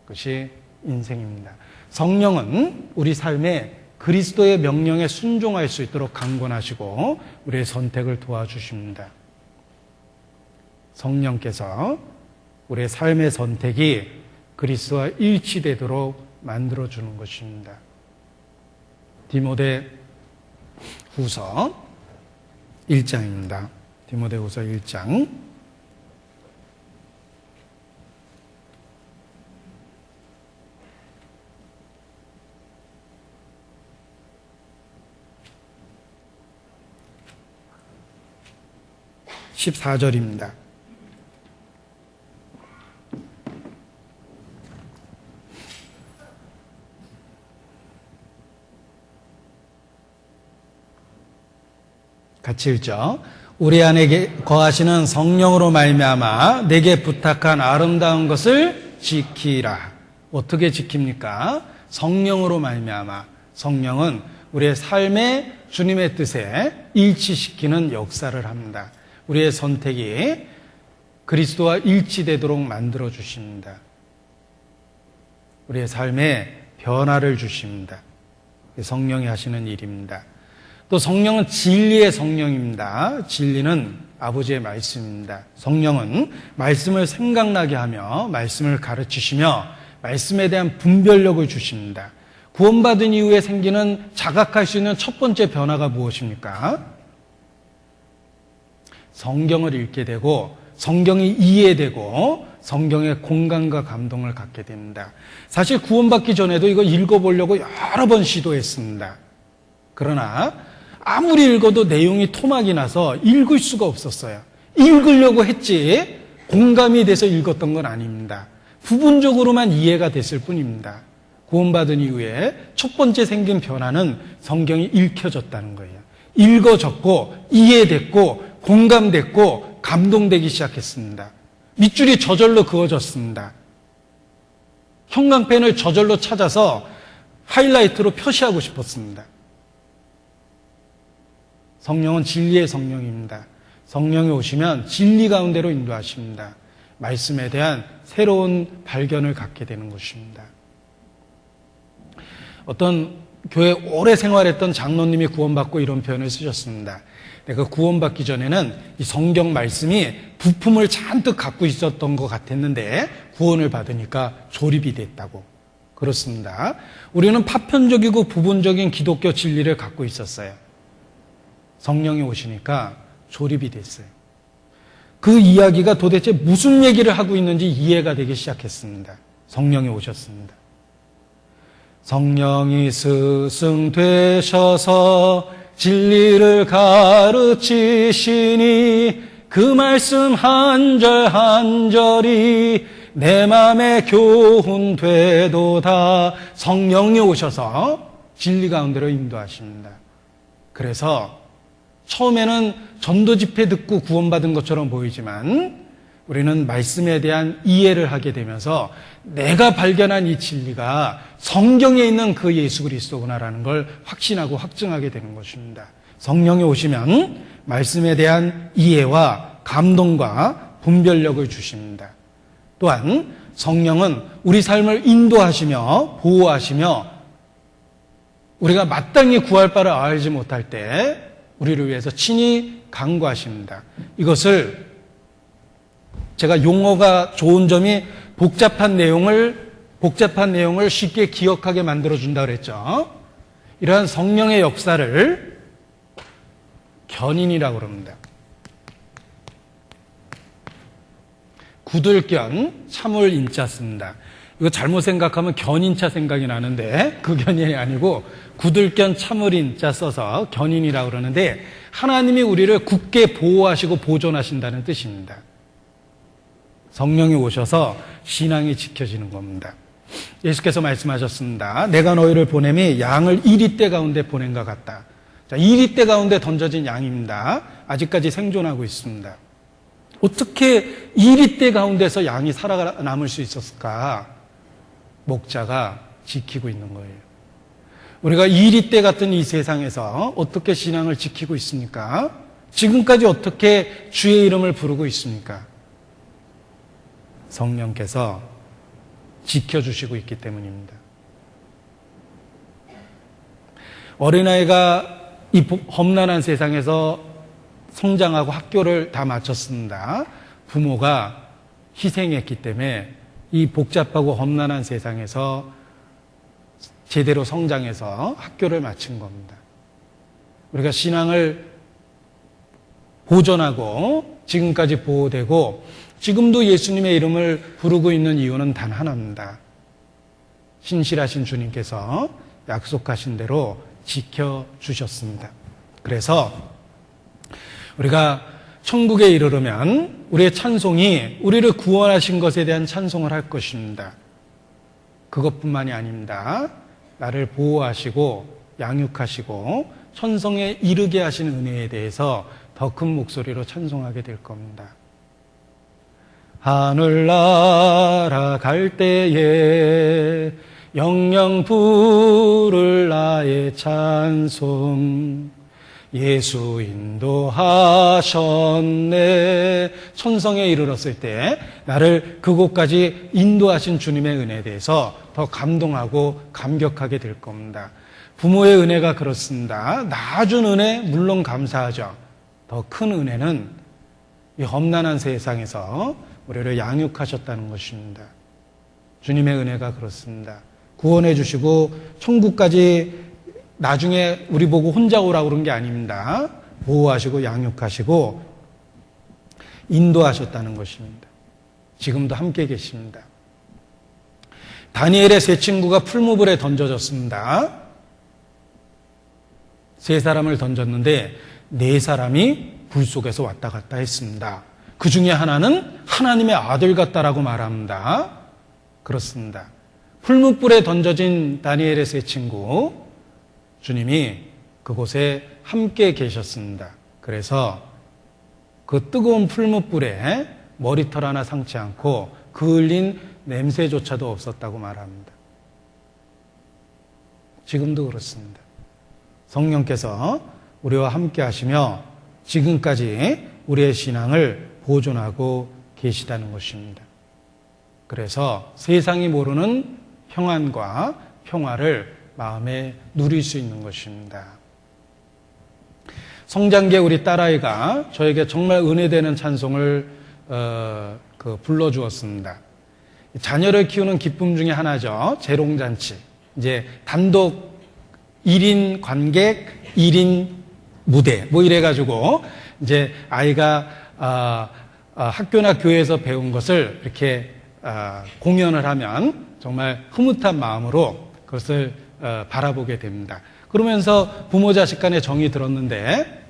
그것이 인생입니다. 성령은 우리 삶에 그리스도의 명령에 순종할 수 있도록 강권하시고 우리의 선택을 도와주십니다. 성령께서 우리의 삶의 선택이 그리스도와 일치되도록 만들어주는 것입니다. 디모데 후서 1장입니다. 디모데 후서 1장 14절입니다. 같이 읽죠. 우리 안에 거하시는 성령으로 말미암아 내게 부탁한 아름다운 것을 지키라. 어떻게 지킵니까? 성령으로 말미암아. 성령은 우리의 삶에 주님의 뜻에 일치시키는 역사를 합니다. 우리의 선택이 그리스도와 일치되도록 만들어 주십니다. 우리의 삶에 변화를 주십니다. 성령이 하시는 일입니다. 또 성령은 진리의 성령입니다. 진리는 아버지의 말씀입니다. 성령은 말씀을 생각나게 하며 말씀을 가르치시며 말씀에 대한 분별력을 주십니다. 구원받은 이후에 생기는 자각할 수 있는 첫 번째 변화가 무엇입니까? 성경을 읽게 되고 성경이 이해되고 성경의 공감과 감동을 갖게 됩니다. 사실 구원받기 전에도 이거 읽어보려고 여러 번 시도했습니다. 그러나 아무리 읽어도 내용이 토막이 나서 읽을 수가 없었어요. 읽으려고 했지 공감이 돼서 읽었던 건 아닙니다. 부분적으로만 이해가 됐을 뿐입니다. 구원받은 이후에 첫 번째 생긴 변화는 성경이 읽혀졌다는 거예요. 읽어졌고 이해됐고 공감됐고 감동되기 시작했습니다. 밑줄이 저절로 그어졌습니다. 형광펜을 저절로 찾아서 하이라이트로 표시하고 싶었습니다. 성령은 진리의 성령입니다. 성령이 오시면 진리 가운데로 인도하십니다. 말씀에 대한 새로운 발견을 갖게 되는 것입니다. 어떤 교회 오래 생활했던 장로님이 구원받고 이런 표현을 쓰셨습니다. 내가 구원받기 전에는 이 성경 말씀이 부품을 잔뜩 갖고 있었던 것 같았는데 구원을 받으니까 조립이 됐다고. 그렇습니다. 우리는 파편적이고 부분적인 기독교 진리를 갖고 있었어요. 성령이 오시니까 조립이 됐어요. 그 이야기가 도대체 무슨 얘기를 하고 있는지 이해가 되기 시작했습니다. 성령이 오셨습니다. 성령이 스승 되셔서 진리를 가르치시니 그 말씀 한 절 한 절이 내 맘에 교훈 되도다. 성령이 오셔서 진리 가운데로 인도하십니다. 그래서 처음에는 전도 집회 듣고 구원받은 것처럼 보이지만 우리는 말씀에 대한 이해를 하게 되면서 내가 발견한 이 진리가 성경에 있는 그 예수 그리스도구나라는 걸 확신하고 확증하게 되는 것입니다. 성령이 오시면 말씀에 대한 이해와 감동과 분별력을 주십니다. 또한 성령은 우리 삶을 인도하시며 보호하시며 우리가 마땅히 구할 바를 알지 못할 때 우리를 위해서 친히 간구하십니다. 이것을 제가 용어가 좋은 점이 복잡한 내용을 쉽게 기억하게 만들어준다 그랬죠. 이러한 성령의 역사를 견인이라고 그럽니다. 구들견, 참을 인자 씁니다. 이거 잘못 생각하면 견인차 생각이 나는데 그 견인이 아니고 구들견 참을 인자 써서 견인이라고 그러는데 하나님이 우리를 굳게 보호하시고 보존하신다는 뜻입니다. 성령이 오셔서 신앙이 지켜지는 겁니다. 예수께서 말씀하셨습니다. 내가 너희를 보냄이 양을 이리떼 가운데 보낸 것 같다. 자, 이리떼 가운데 던져진 양입니다. 아직까지 생존하고 있습니다. 어떻게 이리떼 가운데서 양이 살아남을 수 있었을까? 목자가 지키고 있는 거예요. 우리가 이리떼 같은 이 세상에서 어떻게 신앙을 지키고 있습니까? 지금까지 어떻게 주의 이름을 부르고 있습니까? 성령께서 지켜주시고 있기 때문입니다. 어린아이가 이 험난한 세상에서 성장하고 학교를 다 마쳤습니다. 부모가 희생했기 때문에 이 복잡하고 험난한 세상에서 제대로 성장해서 학교를 마친 겁니다. 우리가 신앙을 보존하고 지금까지 보호되고 지금도 예수님의 이름을 부르고 있는 이유는 단 하나입니다. 신실하신 주님께서 약속하신 대로 지켜주셨습니다. 그래서 우리가 천국에 이르르면 우리의 찬송이 우리를 구원하신 것에 대한 찬송을 할 것입니다. 그것뿐만이 아닙니다. 나를 보호하시고 양육하시고 천성에 이르게 하신 은혜에 대해서 더 큰 목소리로 찬송하게 될 겁니다. 하늘 날아갈 때에 영영 부를 나의 찬송. 예수 인도하셨네. 천성에 이르렀을 때 나를 그곳까지 인도하신 주님의 은혜에 대해서 더 감동하고 감격하게 될 겁니다. 부모의 은혜가 그렇습니다. 낳아준 은혜 물론 감사하죠. 더 큰 은혜는 이 험난한 세상에서 우리를 양육하셨다는 것입니다. 주님의 은혜가 그렇습니다. 구원해 주시고 천국까지 나중에 우리 보고 혼자 오라고 그런 게 아닙니다. 보호하시고 양육하시고 인도하셨다는 것입니다. 지금도 함께 계십니다. 다니엘의 세 친구가 풀무불에 던져졌습니다. 세 사람을 던졌는데 네 사람이 불 속에서 왔다 갔다 했습니다. 그 중에 하나는 하나님의 아들 같다라고 말합니다. 그렇습니다. 풀무불에 던져진 다니엘의 세 친구, 주님이 그곳에 함께 계셨습니다. 그래서 그 뜨거운 풀무불에 머리털 하나 상치 않고 그을린 냄새조차도 없었다고 말합니다. 지금도 그렇습니다. 성령께서 우리와 함께 하시며 지금까지 우리의 신앙을 보존하고 계시다는 것입니다. 그래서 세상이 모르는 평안과 평화를 마음에 누릴 수 있는 것입니다. 성장기에 우리 딸아이가 저에게 정말 은혜되는 찬송을 불러주었습니다. 자녀를 키우는 기쁨 중에 하나죠. 재롱잔치. 이제 단독 1인 관객, 1인 무대 뭐 이래가지고 이제 아이가 학교나 교회에서 배운 것을 이렇게 공연을 하면 정말 흐뭇한 마음으로 그것을 바라보게 됩니다. 그러면서 부모 자식 간의 정이 들었는데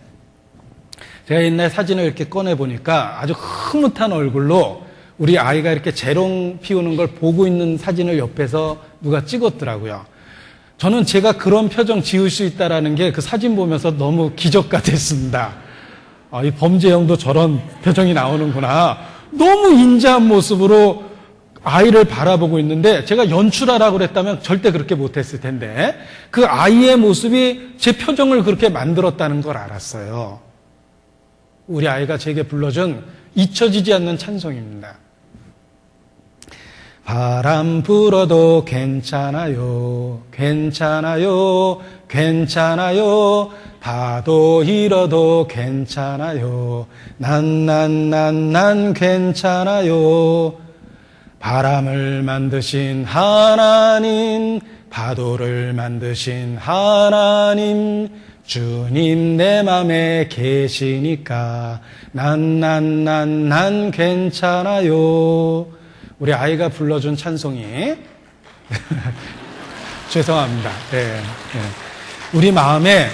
제가 옛날 사진을 이렇게 꺼내 보니까 아주 흐뭇한 얼굴로 우리 아이가 이렇게 재롱 피우는 걸 보고 있는 사진을 옆에서 누가 찍었더라고요. 저는 제가 그런 표정 지을 수 있다라는 게 그 사진 보면서 너무 기적 같았습니다. 이 범죄형도 저런 표정이 나오는구나. 너무 인자한 모습으로 아이를 바라보고 있는데 제가 연출하라고 그랬다면 절대 그렇게 못했을 텐데 그 아이의 모습이 제 표정을 그렇게 만들었다는 걸 알았어요. 우리 아이가 제게 불러준 잊혀지지 않는 찬송입니다. 바람 불어도 괜찮아요, 괜찮아요, 괜찮아요. 파도 일어도 괜찮아요. 난 괜찮아요. 바람을 만드신 하나님, 파도를 만드신 하나님, 주님 내 맘에 계시니까 난 괜찮아요. 우리 아이가 불러준 찬송이 죄송합니다. 네. 우리 마음에,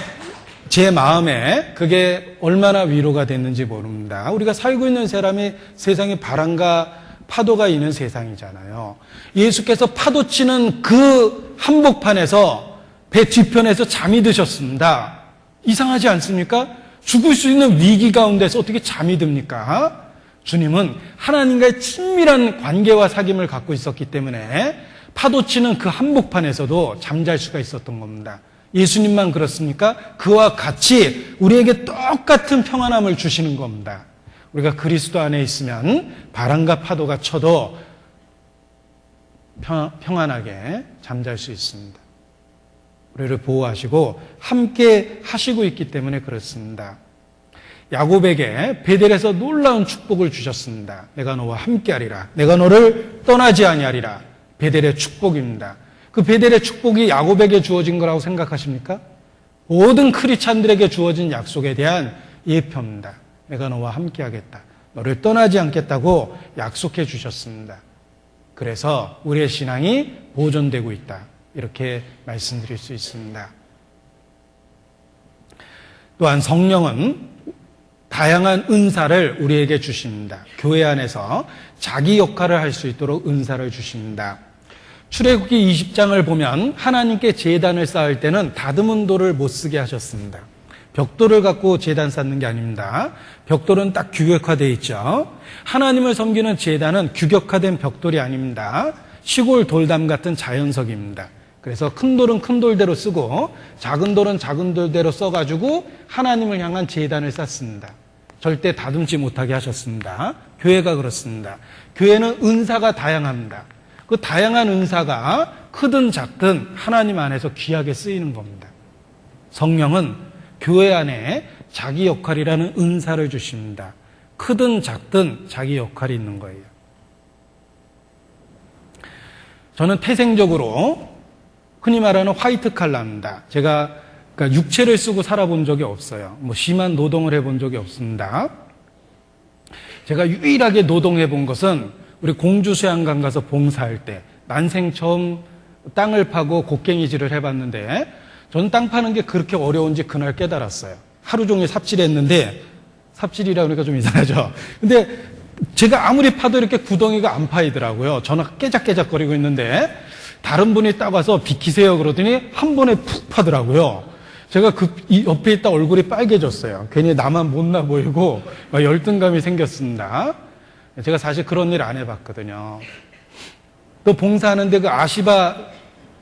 제 마음에 그게 얼마나 위로가 됐는지 모릅니다. 우리가 살고 있는 사람이 세상에 바람과 파도가 있는 세상이잖아요. 예수께서 파도 치는 그 한복판에서 배 뒤편에서 잠이 드셨습니다. 이상하지 않습니까? 죽을 수 있는 위기 가운데서 어떻게 잠이 듭니까? 주님은 하나님과의 친밀한 관계와 사귐을 갖고 있었기 때문에 파도 치는 그 한복판에서도 잠잘 수가 있었던 겁니다. 예수님만 그렇습니까? 그와 같이 우리에게 똑같은 평안함을 주시는 겁니다. 우리가 그리스도 안에 있으면 바람과 파도가 쳐도 평안하게 잠잘 수 있습니다. 우리를 보호하시고 함께 하시고 있기 때문에 그렇습니다. 야곱에게 베델에서 놀라운 축복을 주셨습니다. 내가 너와 함께하리라. 내가 너를 떠나지 아니하리라. 베델의 축복입니다. 그 베델의 축복이 야곱에게 주어진 거라고 생각하십니까? 모든 크리스찬들에게 주어진 약속에 대한 예표입니다. 내가 너와 함께하겠다. 너를 떠나지 않겠다고 약속해 주셨습니다. 그래서 우리의 신앙이 보존되고 있다. 이렇게 말씀드릴 수 있습니다. 또한 성령은 다양한 은사를 우리에게 주십니다. 교회 안에서 자기 역할을 할 수 있도록 은사를 주십니다. 출애굽기 20장을 보면 하나님께 제단을 쌓을 때는 다듬은 돌을 못 쓰게 하셨습니다. 벽돌을 갖고 제단 쌓는 게 아닙니다. 벽돌은 딱 규격화되어 있죠. 하나님을 섬기는 제단은 규격화된 벽돌이 아닙니다. 시골 돌담 같은 자연석입니다. 그래서 큰 돌은 큰 돌대로 쓰고 작은 돌은 작은 돌대로 써가지고 하나님을 향한 제단을 쌓습니다. 절대 다듬지 못하게 하셨습니다. 교회가 그렇습니다. 교회는 은사가 다양합니다. 그 다양한 은사가 크든 작든 하나님 안에서 귀하게 쓰이는 겁니다. 성령은 교회 안에 자기 역할이라는 은사를 주십니다. 크든 작든 자기 역할이 있는 거예요. 저는 태생적으로 흔히 말하는 화이트 칼라입니다. 제가 그러니까 육체를 쓰고 살아본 적이 없어요. 심한 노동을 해본 적이 없습니다. 제가 유일하게 노동해본 것은 우리 공주수양관 가서 봉사할 때 난생 처음 땅을 파고 곡괭이질을 해봤는데 저는 땅 파는 게 그렇게 어려운지 그날 깨달았어요. 하루 종일 삽질했는데 삽질이라 그러니까 좀 이상하죠. 근데 제가 아무리 파도 이렇게 구덩이가 안 파이더라고요. 저는 깨작깨작거리고 있는데 다른 분이 딱 와서 비키세요 그러더니 한 번에 푹 파더라고요. 제가 이 옆에 있다 얼굴이 빨개졌어요. 괜히 나만 못나 보이고 막 열등감이 생겼습니다. 제가 사실 그런 일 안 해봤거든요. 또 봉사하는데 그 아시바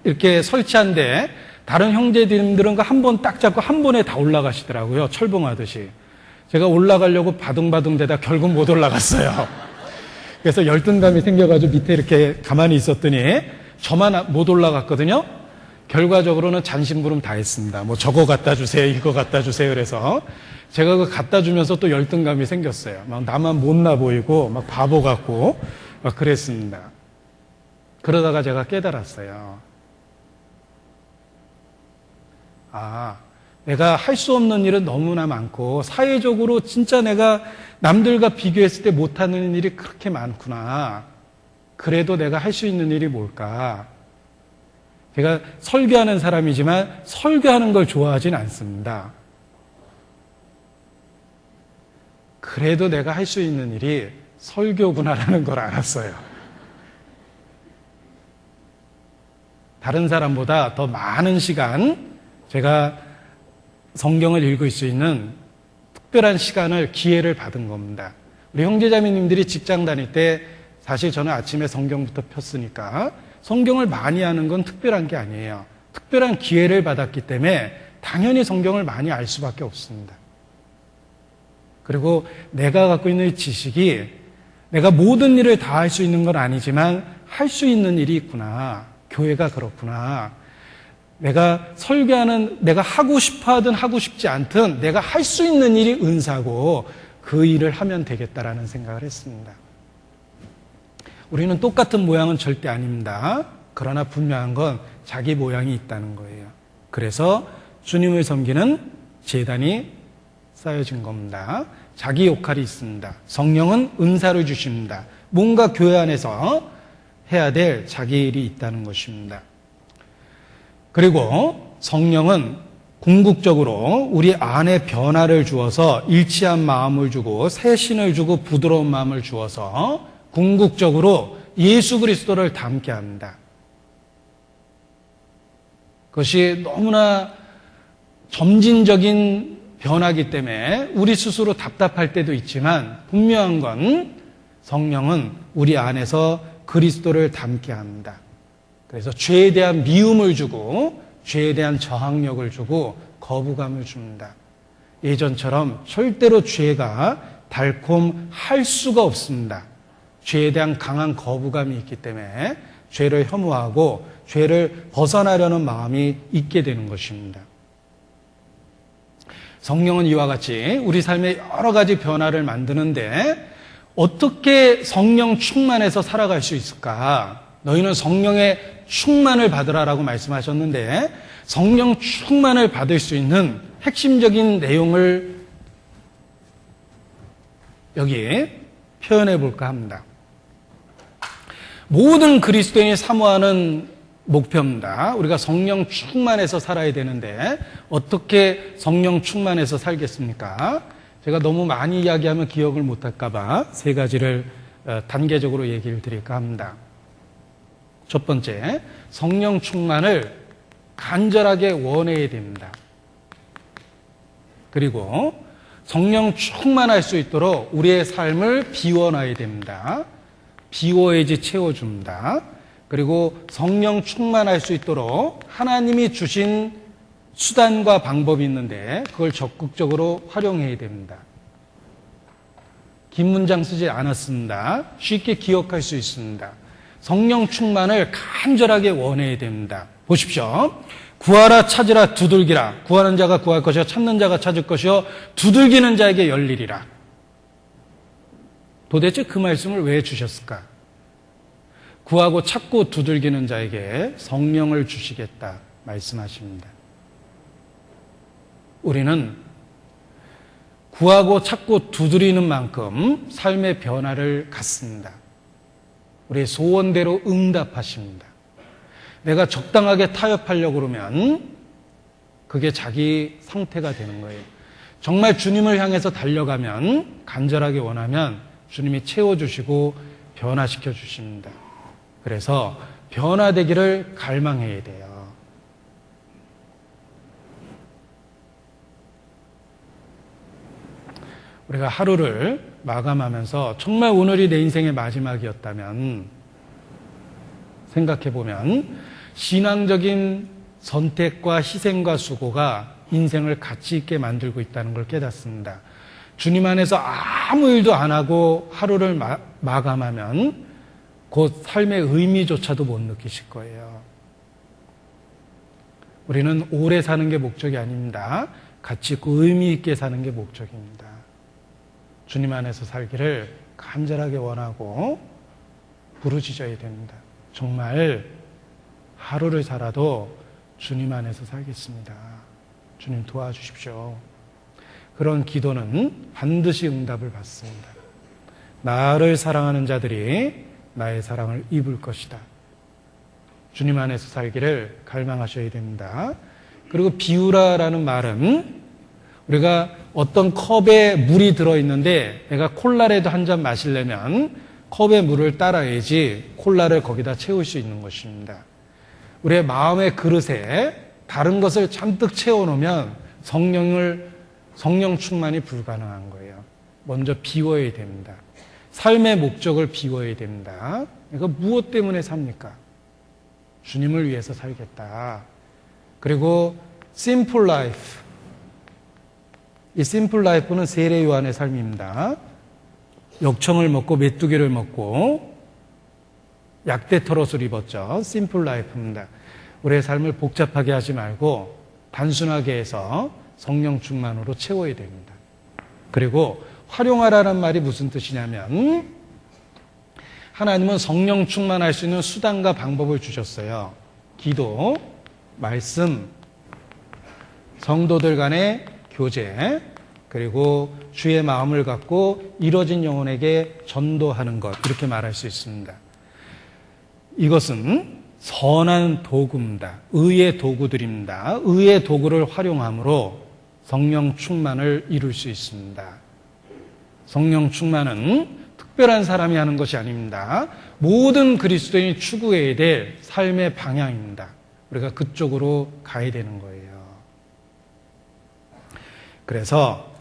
이렇게 설치한데 다른 형제님들은 그 한 번 딱 잡고 한 번에 다 올라가시더라고요. 철봉하듯이. 제가 올라가려고 바둥바둥 대다 결국 못 올라갔어요. 그래서 열등감이 생겨가지고 밑에 이렇게 가만히 있었더니 저만 못 올라갔거든요. 결과적으로는 잔심부름 다 했습니다. 저거 갖다 주세요, 이거 갖다 주세요. 그래서 제가 그거 갖다 주면서 또 열등감이 생겼어요. 막 나만 못나 보이고 막 바보 같고 막 그랬습니다. 그러다가 제가 깨달았어요. 내가 할 수 없는 일은 너무나 많고 사회적으로 진짜 내가 남들과 비교했을 때 못하는 일이 그렇게 많구나. 그래도 내가 할 수 있는 일이 뭘까? 제가 설교하는 사람이지만 설교하는 걸 좋아하진 않습니다. 그래도 내가 할 수 있는 일이 설교구나라는 걸 알았어요. 다른 사람보다 더 많은 시간 제가 성경을 읽을 수 있는 특별한 시간을, 기회를 받은 겁니다. 우리 형제자매님들이 직장 다닐 때 사실 저는 아침에 성경부터 폈으니까 성경을 많이 하는 건 특별한 게 아니에요. 특별한 기회를 받았기 때문에 당연히 성경을 많이 알 수밖에 없습니다. 그리고 내가 갖고 있는 지식이 내가 모든 일을 다 할 수 있는 건 아니지만 할 수 있는 일이 있구나. 교회가 그렇구나. 내가 설교하는, 내가 하고 싶어 하든 하고 싶지 않든 내가 할 수 있는 일이 은사고 그 일을 하면 되겠다라는 생각을 했습니다. 우리는 똑같은 모양은 절대 아닙니다. 그러나 분명한 건 자기 모양이 있다는 거예요. 그래서 주님을 섬기는 제단이 쌓여진 겁니다. 자기 역할이 있습니다. 성령은 은사를 주십니다. 뭔가 교회 안에서 해야 될 자기 일이 있다는 것입니다. 그리고 성령은 궁극적으로 우리 안에 변화를 주어서 일치한 마음을 주고 새 신을 주고 부드러운 마음을 주어서 궁극적으로 예수 그리스도를 닮게 합니다. 그것이 너무나 점진적인 변화이기 때문에 우리 스스로 답답할 때도 있지만 분명한 건 성령은 우리 안에서 그리스도를 닮게 합니다. 그래서 죄에 대한 미움을 주고 죄에 대한 저항력을 주고 거부감을 줍니다. 예전처럼 절대로 죄가 달콤할 수가 없습니다. 죄에 대한 강한 거부감이 있기 때문에 죄를 혐오하고 죄를 벗어나려는 마음이 있게 되는 것입니다. 성령은 이와 같이 우리 삶에 여러 가지 변화를 만드는데 어떻게 성령 충만해서 살아갈 수 있을까? 너희는 성령의 충만을 받으라라고 말씀하셨는데 성령 충만을 받을 수 있는 핵심적인 내용을 여기 표현해 볼까 합니다. 모든 그리스도인이 사모하는 목표입니다. 우리가 성령 충만해서 살아야 되는데 어떻게 성령 충만해서 살겠습니까? 제가 너무 많이 이야기하면 기억을 못할까 봐 세 가지를 단계적으로 얘기를 드릴까 합니다. 첫 번째, 성령 충만을 간절하게 원해야 됩니다. 그리고 성령 충만할 수 있도록 우리의 삶을 비워놔야 됩니다. 비워야지 채워줍니다. 그리고 성령 충만할 수 있도록 하나님이 주신 수단과 방법이 있는데 그걸 적극적으로 활용해야 됩니다. 긴 문장 쓰지 않았습니다. 쉽게 기억할 수 있습니다. 성령 충만을 간절하게 원해야 됩니다. 보십시오. 구하라, 찾으라, 두들기라. 구하는 자가 구할 것이요 찾는 자가 찾을 것이요 두들기는 자에게 열리리라. 도대체 그 말씀을 왜 주셨을까? 구하고 찾고 두들기는 자에게 성령을 주시겠다 말씀하십니다. 우리는 구하고 찾고 두드리는 만큼 삶의 변화를 갖습니다. 우리의 소원대로 응답하십니다. 내가 적당하게 타협하려고 그러면 그게 자기 상태가 되는 거예요. 정말 주님을 향해서 달려가면, 간절하게 원하면 주님이 채워주시고 변화시켜 주십니다. 그래서 변화되기를 갈망해야 돼요. 우리가 하루를 마감하면서 정말 오늘이 내 인생의 마지막이었다면 생각해보면 신앙적인 선택과 희생과 수고가 인생을 가치 있게 만들고 있다는 걸 깨닫습니다. 주님 안에서 아무 일도 안 하고 하루를 마감하면 곧 삶의 의미조차도 못 느끼실 거예요. 우리는 오래 사는 게 목적이 아닙니다. 가치 있고 의미 있게 사는 게 목적입니다. 주님 안에서 살기를 간절하게 원하고 부르짖어야 됩니다. 정말 하루를 살아도 주님 안에서 살겠습니다. 주님 도와주십시오. 그런 기도는 반드시 응답을 받습니다. 나를 사랑하는 자들이 나의 사랑을 입을 것이다. 주님 안에서 살기를 갈망하셔야 됩니다. 그리고 비우라라는 말은 우리가 어떤 컵에 물이 들어있는데 내가 콜라라도 한 잔 마시려면 컵에 물을 따라야지 콜라를 거기다 채울 수 있는 것입니다. 우리의 마음의 그릇에 다른 것을 잔뜩 채워놓으면 성령 충만이 불가능한 거예요. 먼저 비워야 됩니다. 삶의 목적을 비워야 됩니다. 그러니까 무엇 때문에 삽니까? 주님을 위해서 살겠다. 그리고 simple life. 이 심플 라이프는 세례 요한의 삶입니다. 역청을 먹고 메뚜기를 먹고 약대 털옷을 입었죠. 심플 라이프입니다. 우리의 삶을 복잡하게 하지 말고 단순하게 해서 성령 충만으로 채워야 됩니다. 그리고 활용하라는 말이 무슨 뜻이냐면 하나님은 성령 충만할 수 있는 수단과 방법을 주셨어요. 기도, 말씀, 성도들 간의 교제, 그리고 주의 마음을 갖고 이뤄진 영혼에게 전도하는 것, 이렇게 말할 수 있습니다. 이것은 선한 도구입니다. 의의 도구들입니다. 의의 도구를 활용함으로 성령 충만을 이룰 수 있습니다. 성령 충만은 특별한 사람이 하는 것이 아닙니다. 모든 그리스도인이 추구해야 될 삶의 방향입니다. 우리가 그쪽으로 가야 되는 거예요. 그래서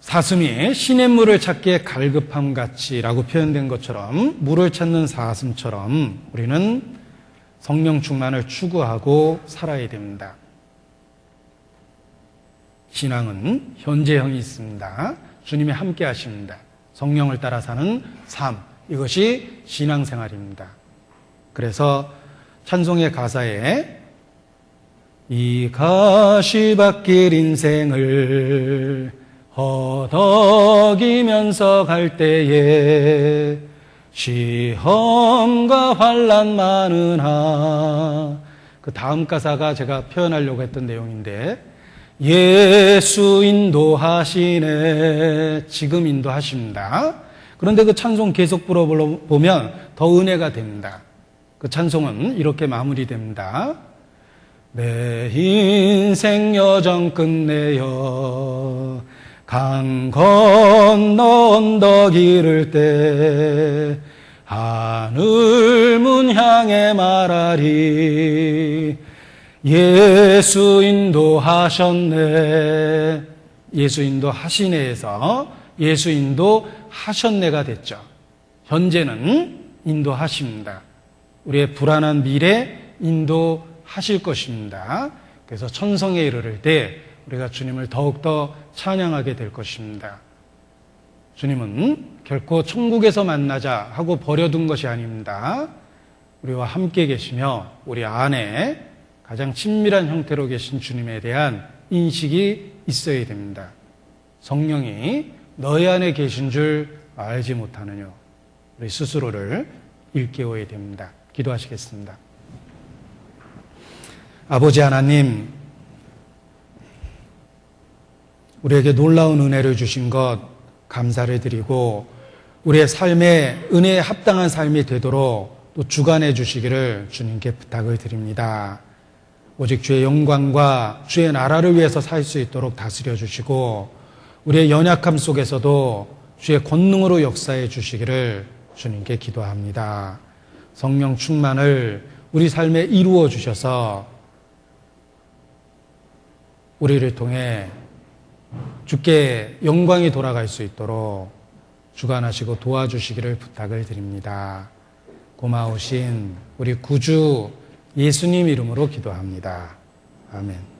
사슴이 시냇물을 찾기에 갈급함 같이라고 표현된 것처럼 물을 찾는 사슴처럼 우리는 성령 충만을 추구하고 살아야 됩니다. 신앙은 현재형이 있습니다. 주님이 함께 하십니다. 성령을 따라 사는 삶, 이것이 신앙생활입니다. 그래서 찬송의 가사에 이 가시밭길 인생을 허덕이면서 갈 때에 시험과 환난 많으나, 그 다음 가사가 제가 표현하려고 했던 내용인데, 예수 인도하시네. 지금 인도하십니다. 그런데 그 찬송 계속 불러보면 더 은혜가 됩니다. 그 찬송은 이렇게 마무리됩니다. 내 인생 여정 끝내어 강 건너 언덕 이를 때 하늘 문 향해 말하리 예수 인도하셨네. 예수 인도하시네에서 예수 인도하셨네가 됐죠. 현재는 인도하십니다. 우리의 불안한 미래 인도하실 것입니다. 그래서 천성에 이르를 때 우리가 주님을 더욱더 찬양하게 될 것입니다. 주님은 결코 천국에서 만나자 하고 버려둔 것이 아닙니다. 우리와 함께 계시며 우리 안에 가장 친밀한 형태로 계신 주님에 대한 인식이 있어야 됩니다. 성령이 너희 안에 계신 줄 알지 못하느냐. 우리 스스로를 일깨워야 됩니다. 기도하시겠습니다. 아버지 하나님, 우리에게 놀라운 은혜를 주신 것 감사를 드리고 우리의 삶에 은혜에 합당한 삶이 되도록 또 주관해 주시기를 주님께 부탁을 드립니다. 오직 주의 영광과 주의 나라를 위해서 살 수 있도록 다스려 주시고 우리의 연약함 속에서도 주의 권능으로 역사해 주시기를 주님께 기도합니다. 성령 충만을 우리 삶에 이루어 주셔서 우리를 통해 주께 영광이 돌아갈 수 있도록 주관하시고 도와주시기를 부탁을 드립니다. 고마우신 우리 구주 예수님 이름으로 기도합니다. 아멘.